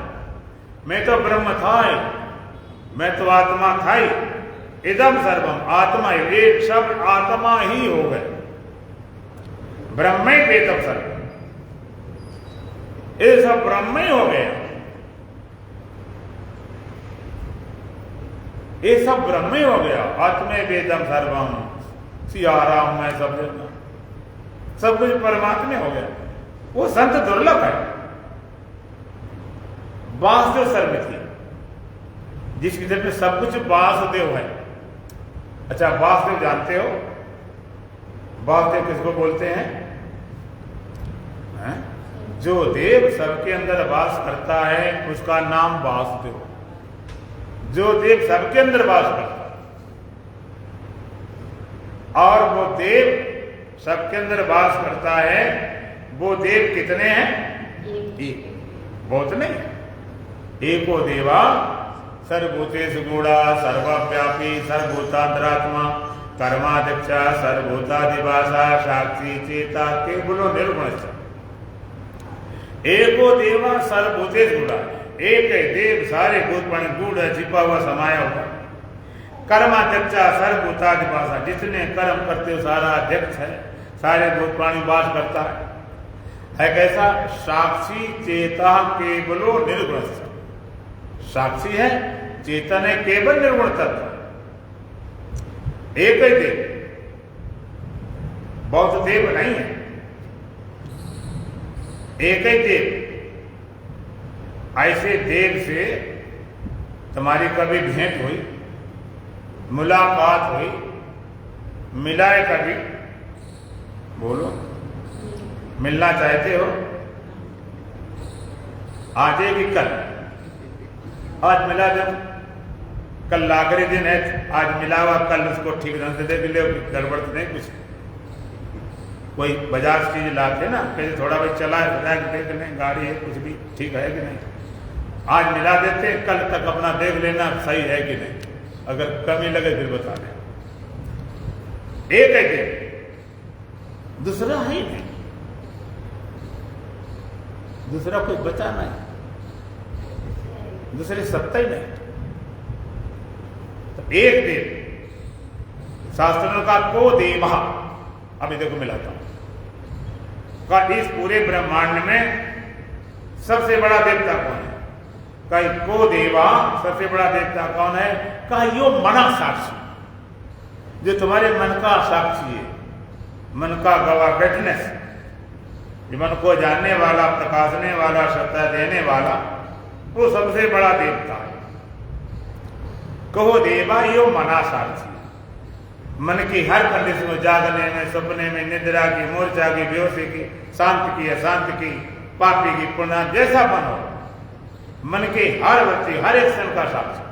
मैं तो ब्रह्म था ही, मैं तो आत्मा था ही। इदम सर्वम, आत्मा एक शब्द आत्मा ही हो गए। ब्रह्म वेदम सर्वम, ये सब ब्रह्म ही हो गया। ये सब ब्रह्म ही हो गया। आत्मे वेदम सर्वम, सियाराम में सब कुछ परमात्मा हो गया। वो संत दुर्लभ है। वासुदेव सर्वमिति, जिसके दिल में सब कुछ वासुदेव है। अच्छा, वासुदेव जानते हो? वासुदेव किसको बोलते हैं? जो देव सबके अंदर वास करता है उसका नाम वासुदेव। जो देव सबके अंदर वास करता है, और वो देव सबके अंदर वास करता है, वो देव कितने हैं? एक। बहुत नहीं, एको देवा सर्वभूतेषु गूढ़ा सर्वव्यापी सर्वभूतांतरात्मा कर्माध्यक्षा सर्वभूतादिभाषा साक्षी चेता केवलो निर्गुण। एको देवा सर्वभूतेषु गुणा, एक है देव सारे भूत प्राणी गूढ़ है, छिपा हुआ समाया हुआ। कर्माध्यक्षा सर्वभूतादिभाषा, जितने कर्म करते हो सारा अध्यक्ष है, सारे भूत प्राणी वास करता है कैसा? साक्षी चेता केवलो निर्गुण। साक्षी है, चेतन है, केवल निर्गुण तत्व। एक ही देव, बहुत देव नहीं है, एक ही देव। ऐसे देव से तुम्हारी कभी भेंट हुई, मुलाकात हुई, मिलाए कभी? बोलो, मिलना चाहते हो? आज है कि कल? आज मिला जब, कल आखिरी दिन है, आज मिला हुआ, कल उसको ठीक ढंग से देख ले, गड़बड़ तो नहीं कुछ। कोई बाजार से चीज लाते ना, कैसे थोड़ा बहुत चला है, देख लें गाड़ी है, कुछ भी ठीक है कि नहीं। आज मिला देते, कल तक अपना देख लेना सही है कि नहीं, अगर कमी लगे फिर बता दें। एक है देव, दूसरा है ही नहीं, दूसरा कोई बचा नहीं, दूसरे सत्ता ही नहीं। तो एक देव, शास्त्रों का को देवा, अभी देखो मिलाता हूं, का इस पूरे ब्रह्मांड में सबसे बड़ा देवता कौन है? का को देवा, सबसे बड़ा देवता कौन है? का यो मना साक्षी, जो तुम्हारे मन का साक्षी है, मन का गवाह, विटनेस, जो मन को जानने वाला, प्रकाशने वाला, सत्ता देने वाला, वो सबसे बड़ा देवता है। कहो देवा यो मना साक्षी, मन की हर कंडीशन में, जागने में, सपने में, निद्रा की, मूर्छा की, बेहोशी की, शांत की, अशांत की, पापी की, पुण्य, जैसा मन हो, मन के हर वृत्ति, हर एक क्षण का साक्षी।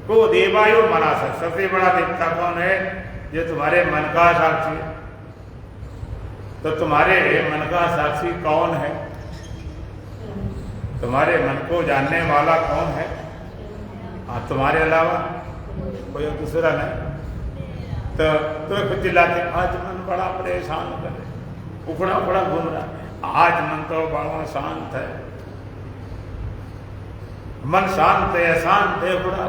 को देवायो मना साक्षी, सबसे बड़ा देवता कौन है? जो तुम्हारे मन का साक्षी है। तो तुम्हारे मन का साक्षी कौन है? तुम्हारे मन को जानने वाला कौन है? तुम्हारे अलावा कोई दूसरा नहीं। तो तुम्हें खुद चिल्लाते, आज मन बड़ा परेशान करे, उखड़ा उखड़ा घूम रहा, आज मन तो बड़ा शांत है, मन शांत है, अशांत है, उखड़ा।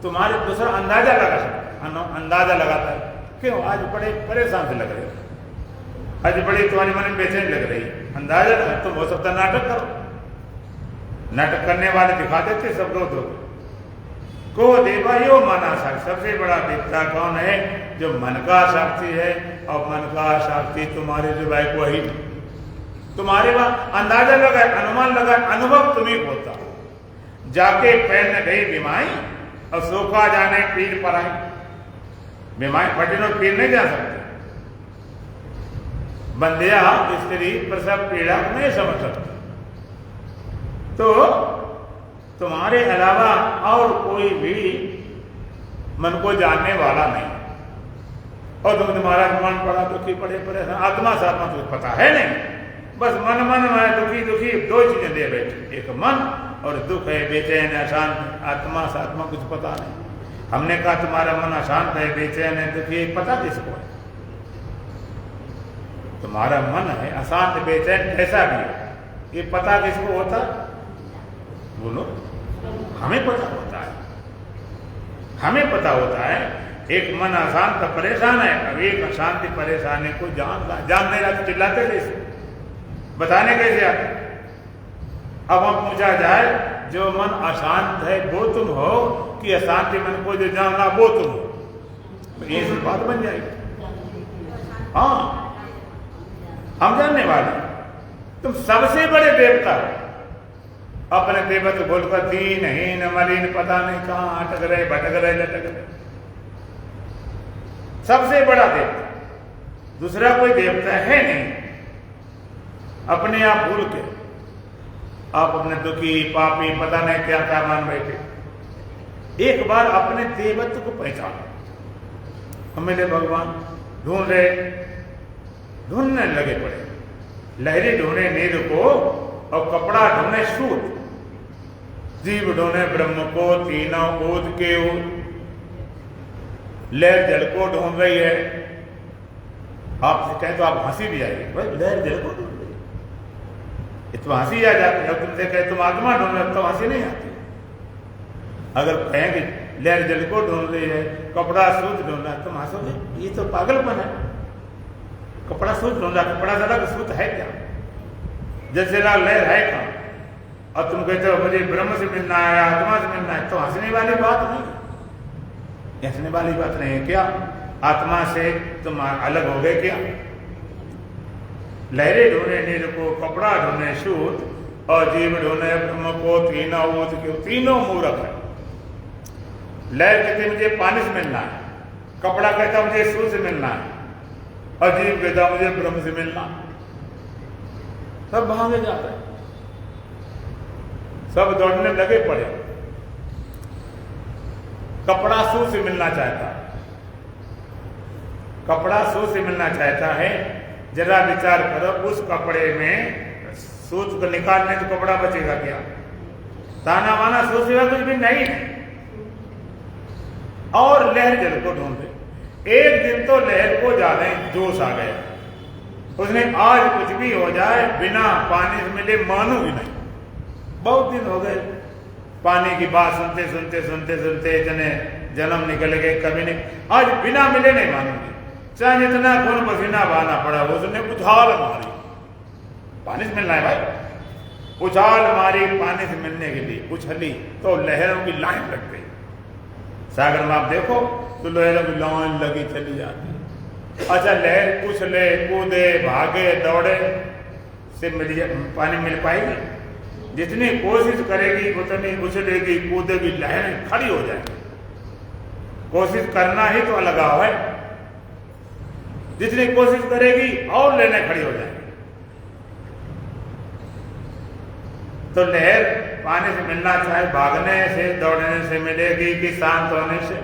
तुम्हारे दूसरा अंदाजा लगा सकता, अंदाजा लगाता है, क्यों आज बड़े परेशान से लग रहे हो, आज बड़ी तुम्हारी मन में बेचैन लग रही, अंदाजा लगा। तुम हो सकता नाटक करो, नाटक करने वाले दिखा देते सब लोग। को देवायो मना साक्षी, सबसे बड़ा देवता कौन है? जो मन का साक्षी है, और मन का साक्षी तुम्हारे जो भाई को ही तुम्हारे वहां अंदाजा लगा, अनुमान लगा, अनुभव तुम्हें होता। जाके पैर न गई बीमाई, और सोखा जाने पीर पर आई। बीमाई फटिनो पीर नहीं जा सकते, बंदिया स्त्री प्रसव पीड़ा नहीं समझ सकते। तो तुम्हारे अलावा और कोई भी मन को जानने वाला नहीं। और तुम्हारा मन बड़ा दुखी, बड़े परेशान, आत्मा से आत्मा तुझे पता है नहीं, बस मन मन में दुखी दुखी, दो चीजें दे बैठे, एक मन और दुख है, बेचैन है, अशांत। आत्मा से आत्मा कुछ पता नहीं। हमने कहा तुम्हारा मन अशांत है, बेचैन है, दुखी है, पता किसको है? तुम्हारा मन है अशांत, बेचैन, कैसा भी है, ये पता किसको होता? बोलो, हमें पता होता है, हमें पता होता है। एक मन अशांत परेशान है, अब एक अशांति परेशानी को जान नहीं रहा तो चिल्लाते कैसे, बताने कैसे आते? अब हम पूछा जाए, जो मन अशांत है वो तुम हो, कि अशांति मन को जो जानना वो तुम हो? तो ये सब बात बन जाएगी। हाँ, हम जानने वाले, तुम सबसे बड़े देवता हो। अपने देवत्व बोलकर दीनहीन मलिन पता नहीं कहां अटक रहे, भटक रहे, लटक रहे। सबसे बड़ा देवता, दूसरा कोई देवता है नहीं। अपने आप भूल के आप अपने दुखी, पापी, पता नहीं क्या क्या मान बैठे। एक बार अपने देवत्व को पहचानो। मेरे भगवान ढूंढ रहे, ढूंढने लगे पड़े। लहरी ढूंढे नीर को, और कपड़ा ढूंढे सूत। जीव ढूंढे ब्रह्म को, तीनों ओद के ओद। लहर जल को ढूंढ रही है। आप कहें तो आप हंसी भी आएगी, भाई लहर जल को ढूंढ रही है, ये तो हंसी आ जाती है। अब तुमसे कहे तुम आत्मा ढूंढ रहे, तो हंसी नहीं आती। अगर कहें कि लहर जल को ढूंढ रही है, कपड़ा सूत ढूंढना, तुम हंसोगे, ये तो पागलपन है। कपड़ा सूत ढूंढना, कपड़ा ज्यादा सूत है क्या? जैसे लहर है कहाँ? और तुम कहते हो मुझे ब्रह्म से मिलना है, आत्मा से मिलना है, तो हंसने वाली बात नहीं, हंसने वाली बात नहीं है। क्या आत्मा से तुम अलग हो गए क्या? लहरें ढूंढे नीर को, कपड़ा ढूंढे सूत, और जीव ढूंढे ब्रह्म को, तीनों मूर्ख है। लहर कहते मुझे पानी से मिलना है, कपड़ा कहता मुझे सूर्य से मिलना है, और जीव कहता मुझे ब्रह्म से मिलना है। सब भागे जाते हैं, सब दौड़ने लगे पड़े। कपड़ा सूर्य से मिलना चाहता है, कपड़ा सूर्य से मिलना चाहता है। जरा विचार करो, उस कपड़े में सूर्य को निकालने तो कपड़ा बचेगा क्या? ताना वाना सूर्य कुछ भी नहीं है। और लहर जल को ढूंढे। एक दिन तो लहर को ज्यादा जोश आ गया, उसने आज कुछ भी हो जाए बिना पानी से मिले मानू ही नहीं। बहुत दिन हो गए पानी की बात सुनते सुनते सुनते सुनते, इतने जन्म निकल गए, कभी नहीं, आज बिना मिले नहीं मानूंगी, चाहे जितना खून पसीना बहाना पड़ा। उसने उछाल मारी, पानी से मिलना है भाई, उछाल मारी पानी से मिलने के लिए, उछली तो लहरों की लाइन लग गई। सागर में आप देखो तो लहरों की लाइन लगी चली जाती। अच्छा, लहर उछले कूदे भागे दौड़े से पानी मिल पाएगी? जितनी कोशिश करेगी उतनी उछलेगी कूदेगी, लहरें खड़ी हो जाएगी। कोशिश करना ही तो अलगाव है, जितनी कोशिश करेगी और लेने खड़ी हो जाएगी। तो लहर पानी से मिलना चाहे भागने से दौड़ने से मिलेगी कि शांत होने से?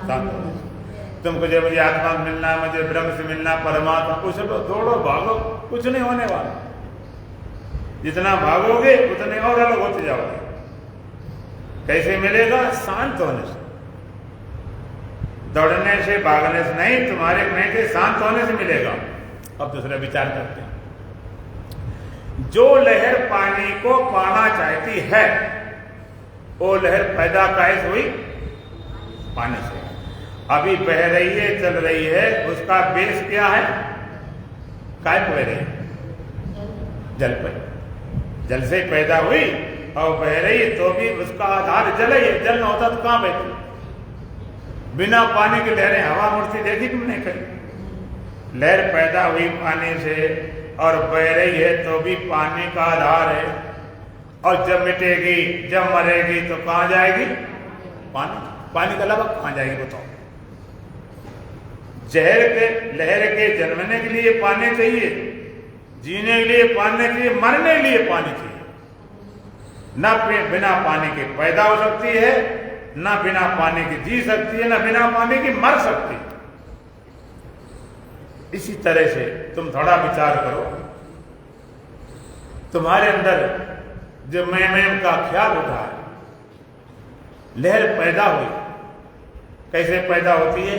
शांत होने से। तुमको जब मुझे आत्मा से मिलना, मुझे ब्रह्म से मिलना, परमात्मा, उछलो दौड़ो भागो, कुछ नहीं होने वाला। जितना भागोगे उतने और अलग होते जाओगे। कैसे मिलेगा? शांत होने से, दौड़ने से भागने से नहीं, तुम्हारे में के शांत होने से मिलेगा। अब दूसरा विचार करते हैं। जो लहर पानी को पाना चाहती है, वो लहर पैदा कैसे हुई? पानी से। अभी बह रही है, चल रही है, उसका बेस क्या है? काय बह रही है? जल पर। जल से पैदा हुई और बह रही तो भी उसका आधार जल ही है। जल न होता तो कहां बहती? बिना पानी की लहरें हवा मूर्ति देखी तुमने कहीं? लहर पैदा हुई पानी से और बह रही है तो भी पानी का आधार है। और जब मिटेगी, जब मरेगी तो कहां जाएगी? पानी। पानी के अलावा कहां जाएगी बताओ? जहर के लहर के जन्मने के लिए पानी चाहिए, जीने के लिए पानी चाहिए, मरने के लिए पानी चाहिए। न बिना पानी के पैदा हो सकती है, न बिना पानी के जी सकती है, न बिना पानी की मर सकती है। इसी तरह से तुम थोड़ा विचार करो, तुम्हारे अंदर जो मैं का ख्याल उठा है, लहर पैदा हुई, कैसे पैदा होती है?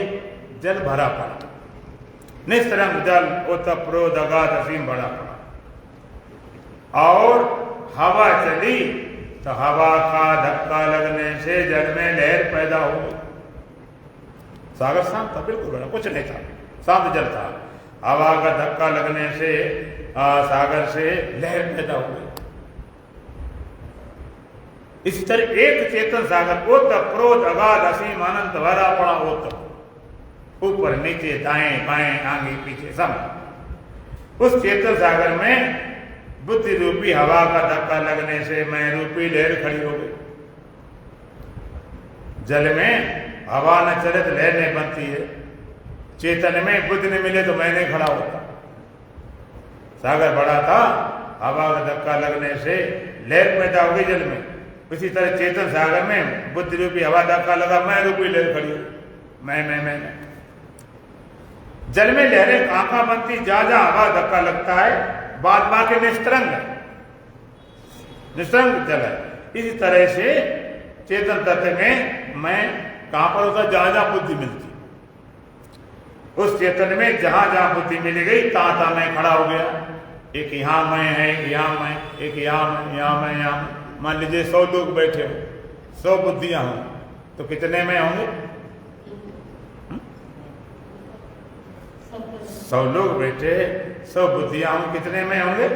जल भरा पड़ा, निस्तरंग जल ओतप्रोत अगाध असीम भरा पड़ा। और हवा चली तो हवा का धक्का लगने से जल में लहर पैदा हो गई। सागर शांत था, बिल्कुल बड़ा कुछ नहीं था, शांत जल था। हवा का धक्का लगने से सागर से लहर पैदा हो गई। इसी तरह एक चेतन सागर ओतप्रोत अगाध असीम अनंत भरा पड़ा, ओत ऊपर नीचे दाएं बाएं आगे पीछे सब। उस चेतन सागर में बुद्धि रूपी हवा का धक्का लगने से मैं रूपी लहर खड़ी हो गई। जल में हवा न चले तो लहर नहीं बनती है, चेतन में बुद्धि न मिले तो मैं नहीं खड़ा होता। सागर बड़ा था, हवा का धक्का लगने से लहर पैदा हो गई जल में। इसी तरह चेतन सागर में बुद्धि रूपी हवा धक्का लगा, मैं रूपी लहर खड़ी हुई। मैं जल में लहरें कहां बनती? जहां जहां हवा धक्का लगता है, बाद बाकी निस्तरंग जल है। इसी तरह से चेतन तत्व में मैं कहां पर होता? जहां जहां बुद्धि मिलती। उस चेतन में जहां जहां बुद्धि मिल गई ता मैं खड़ा हो गया। एक यहाँ मैं है, यहाँ मैं, एक यहाँ मैं, यहाँ मैं, यहाँ मैं। मान लीजिए 100 लोग बैठे हो, 100 बुद्धियां हों, तो कितने में होंगे? 100 लोग बैठे, 100 बुद्धियां हों, कितने में होंगे?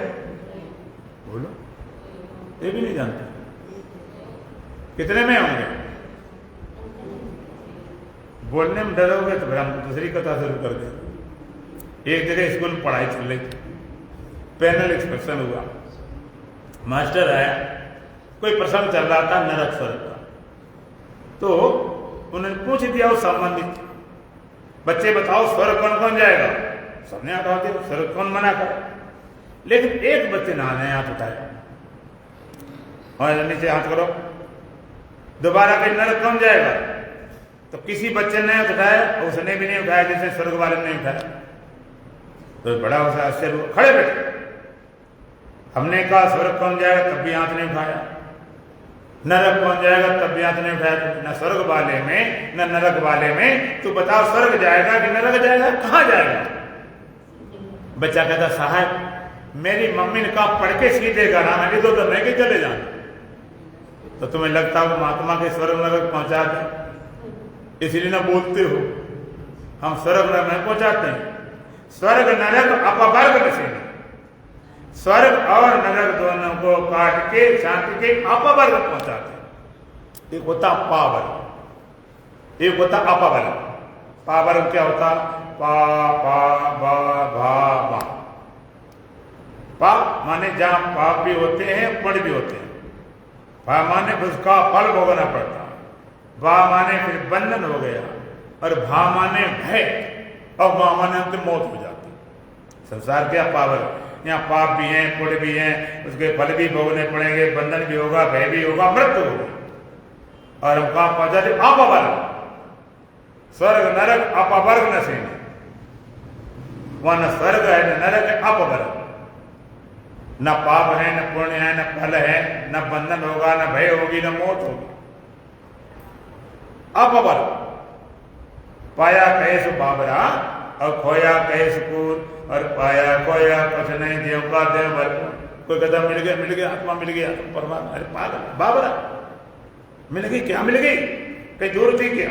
बोलो, ये भी नहीं जानते कितने में होंगे। बोलने में डरोगे तो फिर हम दूसरी कथा शुरू कर दें। एक जगह स्कूल में पढ़ाई चल रही थी, पैनल एक्सप्रेशन हुआ, मास्टर आया, कोई प्रसंग चल रहा था नरक स्वर्ग का, तो उन्होंने पूछ दिया उस संबंधित, बच्चे बताओ स्वर्ग कौन कौन जाएगा? सबने हाथ उठाते, स्वर्ग कौन मना कर? लेकिन एक बच्चे ने हाथ उठाया और नीचे हाथ करो, दोबारा फिर नरक कौन जाएगा? तो किसी बच्चे ने हाथ उठाया, उसने भी नहीं उठाया, जैसे स्वर्ग वाले ने उठाया। तो बड़ा उसे आश्चर्य हुआ, खड़े बैठे। हमने कहा स्वर्ग कौन जाएगा, तब भी हाथ नहीं उठाया। नरक कौन जाएगा, तब भी हाथ नहीं उठाया। न स्वर्ग वाले में न नरक वाले में, तो बताओ स्वर्ग जाएगा कि नरक जाएगा, कहां जाएगा? बच्चा कहता साहब मेरी मम्मी ने कहा पढ़ के सीधे घर आना, नहीं तो मैं के चले जाना। तो तुम्हें लगता हो महात्मा के स्वर्ग नरक पहुंचा दे, इसलिए ना बोलते हो। हम स्वर्ग नरक नहीं पहुंचाते हैं। स्वर्ग नरक अपवर्ग में से, स्वर्ग और नरक दोनों को काट के शांति के अपवर्ग पहुंचाते। एक होता पावर्ग, एक होता अपवर्ग। पावर्ग क्या होता? पा पा बा भा बा। पाप माने जहां पाप भी होते हैं पुण्य भी होते हैं। भा माने उसका फल भोगना पड़ता, बा माने फिर बंधन हो गया, और भा माने भय, और मां माने अंतिम मौत हो जाती। संसार क्या पावर, यहाँ पाप भी हैं पुण्य भी हैं, उसके फल भी भोगने पड़ेंगे, बंधन भी होगा, भय भी होगा, मृत्यु होगी। और हम कहां पहुंचा थे? अपवर्ग। स्वर्ग नरक अपवर्ग न से, वहां न स्वर्ग है न नरक है, अपवर्ग। न पाप है न पुण्य है न फल है, न बंधन होगा न भय होगी न मौत होगी। अपवर्ग। पाया कैस बाबरा और खोया कैस पूर, और पाया खोया कुछ नहीं, देव का देव भरपूर। कोई कहता मिल गया आत्मा मिल गया, परमात्मा। अरे पागल बाबरा, मिल गई क्या? मिल गई कहीं दूर थी क्या?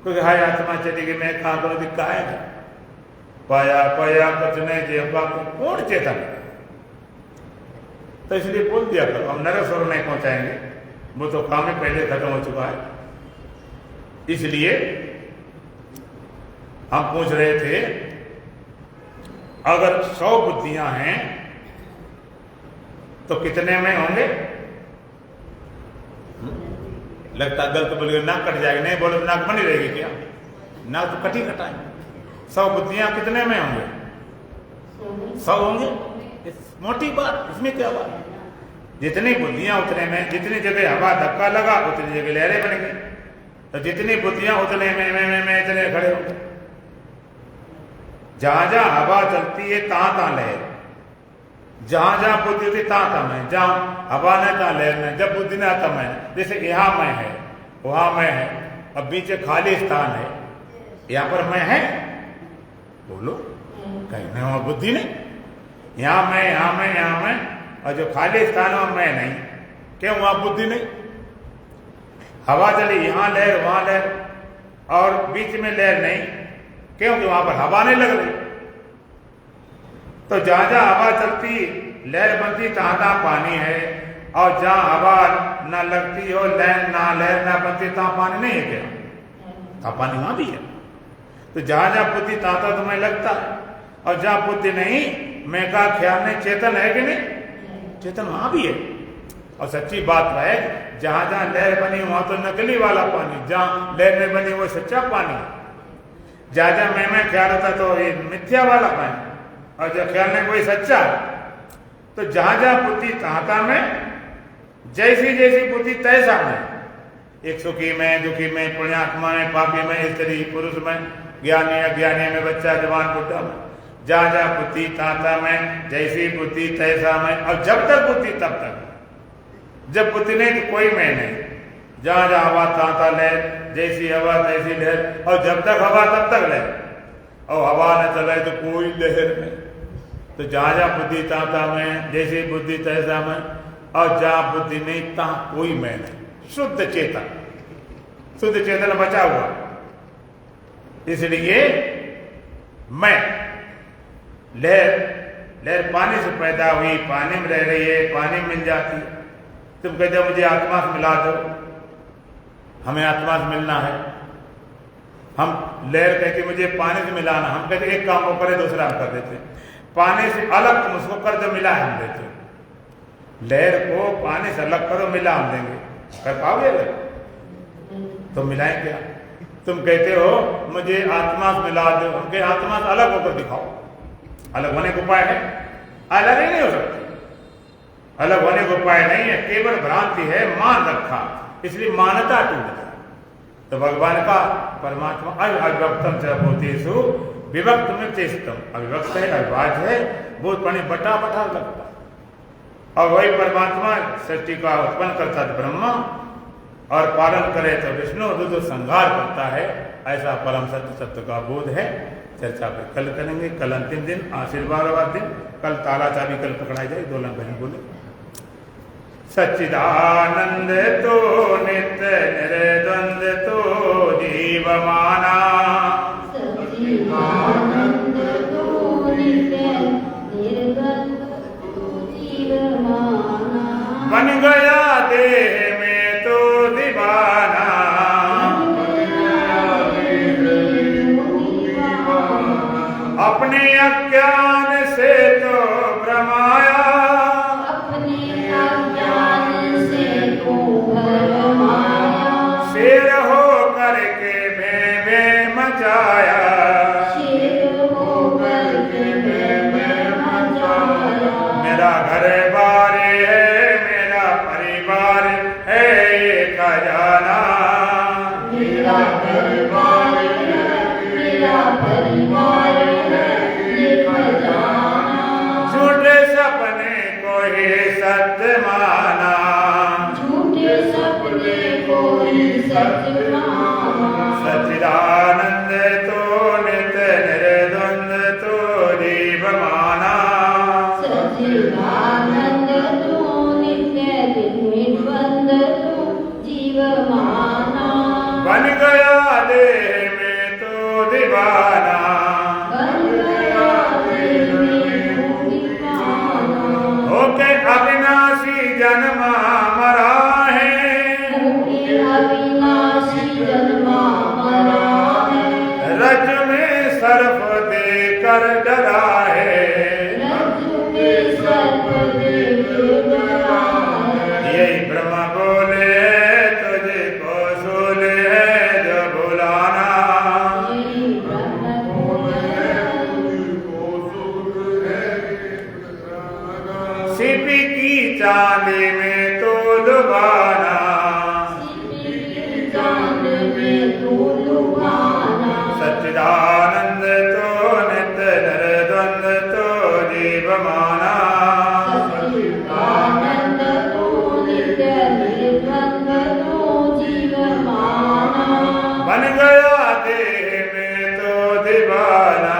कोई हाय आत्मा चली गई, मैं कहा करो दिखा है। पाया खोया कुछ नहीं, देव का कौन चेतन? तो इसलिए बोल दिया करो, हम नरक स्वर्ग नहीं पहुंचाएंगे, वो तो काम ही पहले खत्म हो चुका है। इसलिए हम पूछ रहे थे, अगर 100 बुद्धियां हैं तो कितने में होंगे? लगता गलत बोल गए, नाक कट जाएगी। नहीं बोलो नाक बनी रहेगी क्या? नाक तो कटी कटाए। 100 बुद्धियां कितने में होंगे? 100 होंगे। मोटी बात, इसमें क्या बात? जितनी बुद्धियां उतने में, जितनी जगह हवा धक्का लगा उतनी जगह लहरें बन गई। तो जितनी बुद्धियां उतने में इतने खड़े होंगे। जहां जहां हवा चलती है तहां लहर, जहां जहां बुद्धि होती तहां मैं, जहां हवा न तहां लहर में, जब बुद्धि न आता मैं। जैसे यहां मैं है, वहां मैं है, अब बीच खाली स्थान है, यहां पर मैं है, बोलो कहीं नहीं, वहां बुद्धि नहीं। यहां मैं, यहां मैं, यहां मैं, और जो खाली स्थान है मैं नहीं, क्यों? वहां बुद्धि नहीं। हवा चली, यहां लहर वहां लहर, और बीच में लहर नहीं, क्योंकि वहां पर हवा नहीं लग रही। तो जहां जहां हवा चलती लहर बनती तहां पानी है, और जहां हवा ना लगती हो, लहर ना बनती तहां पानी नहीं है क्या? तहां पानी वहां भी है। तो जहां जहां बुद्धि तहां तुम्हें लगता है, और जहां बुद्धि नहीं, मैं का ख्याल नहीं, चेतन है कि नहीं? चेतन वहां भी है। और सच्ची बात है, जहां जहां लहर बनी वहां तो नकली वाला पानी, जहां लहर नहीं बनी वो सच्चा पानी। जहां जहां मैं ख्याल होता तो ये मिथ्या वाला पानी, और जो ख्याल नहीं वही सच्चा। तो जहां जहां बुद्धि तहां में, जैसी जैसी बुद्धि तैसा में। एक सुखी में, दुखी में, पुण्यात्मा में, पापी में, स्त्री पुरुष में, ज्ञानी अज्ञानी में, बच्चा जवान बुढ़ा में। जहां जहां बुद्धि तहां में, जैसी बुद्धि तैसा में। और जब तक बुद्धि तब तक, जब बुद्धि नहीं तो कोई मैं नहीं। जहां जहां हवा तहां लहर, जैसी हवा तैसी लहर, और जब तक हवा तब तक लहर। और हवा न चले तो कोई लहर नहीं। तो जहाँ जहाँ बुद्धि तहाँ मैं, जैसे बुद्धि तैसा मैं, और जहाँ बुद्धि नहीं तहाँ कोई मैं नहीं। शुद्ध चेतन, शुद्ध चेतन बचा हुआ। इसलिए मैं लहर पानी से पैदा हुई, पानी में रह रही है, पानी में मिल जाती है। तुम कहते हो मुझे आत्मा से मिला दो, हमें आत्मा से मिलना है। हम लहर कहती मुझे पानी से मिलाना, हम कहते एक काम वो करे दूसरा हम कर देते। पानी से अलग तुम उसको कर दो, मिला हम देते। लहर को पानी से अलग करो, मिला हम देंगे। कर पाओगे अलग? तो मिलाएं क्या? तुम कहते हो मुझे आत्मा से मिला दो, हम कहे आत्मा से अलग होकर दिखाओ। अलग होने का उपाय है? अलग ही नहीं हो सकता। अलग होने का उपाय नहीं है, केवल भ्रांति है, मान रखा, इसलिए मान्यता टूट गई। तो भगवान का परमात्मा अविभक्तम च भूतेषु विभक्तम चेष्टम, अविभक्त है, अविभाज्य है, बहुत बड़ी बटा बटा लगता। और वही परमात्मा सृष्टि का उत्पन्न करता है ब्रह्मा, और पालन करे तो विष्णु, रुद्र संहार करता है। ऐसा परम सत्य सत्य का बोध है। चर्चा पे कल करेंगे। कल अंतिम दिन, आशीर्वाद वाला दिन। कल ताला चाबी कल पकड़ाई जाए। दो लंग बहन बोले सच्चिदानंद तो नित्य निर्द्वंद तो जीवमाना, सच्चिदानंद तो नित्य निर्द्वंद तो जीवमाना, बन गया देह में तो दीवाना, अपने अज्ञान से तो भ्रमाया, अपने अज्ञान से तो भरमाया, शेर हो करके भे मचाया, शेर हो करके मचाया। मेरा घर बार है, मेरा परिवार है, ये खजाना, मेरा घर बार है, मेरा परिवार है, ये खजाना। झूठे सपने को ही सत्य माना, झूठे सपने को ही सच माना, सच्चिदानंद तो नित्य निर्द्वंद तो जीवमाना, सच्चिदानंद तो नित्य निर्द्वंद तो जीवमाना, बन गया देह में तो दीवाना, बन गया देह में तो दीवाना। होके अविनाशी जन्मा मरा है, होके अविनाशी जन्मा मरा है, रज में सर्प देकर डरा है, रज में सर्प देकर डरा है। यही ब्रह्म बोले तुझको सूल है जो भुलाना, यही ब्रह्म बोले सीपी की चांदी में तो लुभाना, चांद में तू लुभाना, सच्चिदानंद तो नित्य निर्द्वंद तो जीवमाना, सच्चिदानंद तो नित्य निर्द्वंद तो जीवमाना, बन गया देह में तो दीवाना,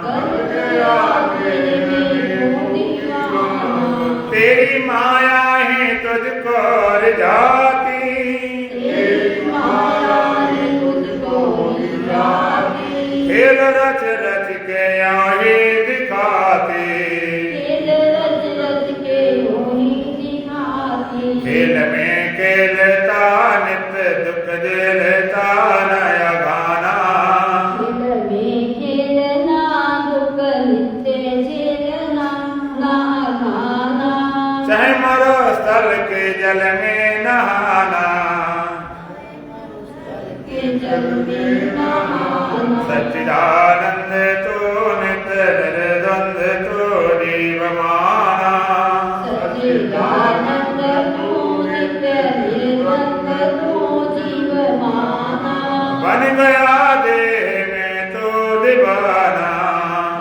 बन गया देह में तू दीवाना। तेरी माया ही तुझको रिझाती, तेरी माया ने तुझको रिझाती, खेल रच रच के यही दिखाती, खेल रच रच के यूं ही दिखाती। खेल में खेलता नित्य दुख झेलता नया गाना, खेल में खेलना दुख नित्य झेलना ना खाना, चाहे मरो स्थल के जल में नहाना, के जल में नहाना। सच्चिदानंद तो नित्य निर्द्वंद तो जीवमाना, सच्चिदानंद तो नित्य निर्द्वंद तो जीवमाना, बन गया देह में तो दीवाना,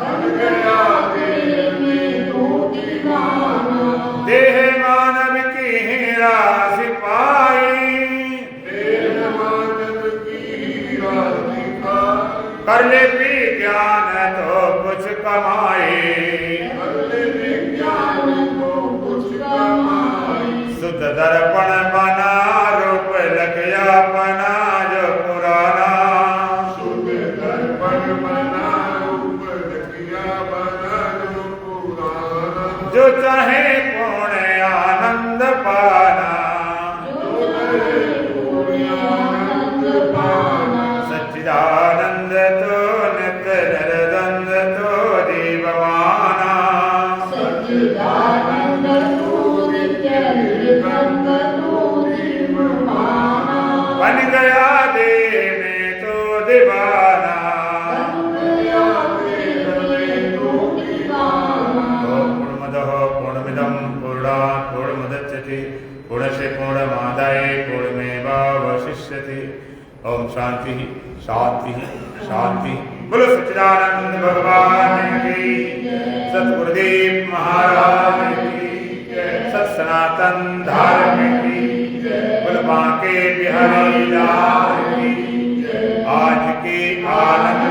बन गया देह में तो दीवाना। देह मानव की राशि पाई, कर ले भी ज्ञान कमाए, शुद्ध दर्पण बना रूप लखया बना जो पुराना, जो चाहे पूर्ण आनंद पाना, सच्चिदानंद तो नित्य निर्द्वंद तो जीवमाना, बन गया देने तो दीवाना, पूर्णमदः पूर्णमिदं पूर्णात् पूर्णमुदच्यते पूर्णस्य पूर्णमादाय पूर्णमेवावशिष्यते। ओम शांति शांति शांति। बोलो सच्चिदानंद भगवान की, सतगुरुदेव महाराज की, सत सनातन धर्म की, बोलो बांके बिहारी लाल की। आज के आनंद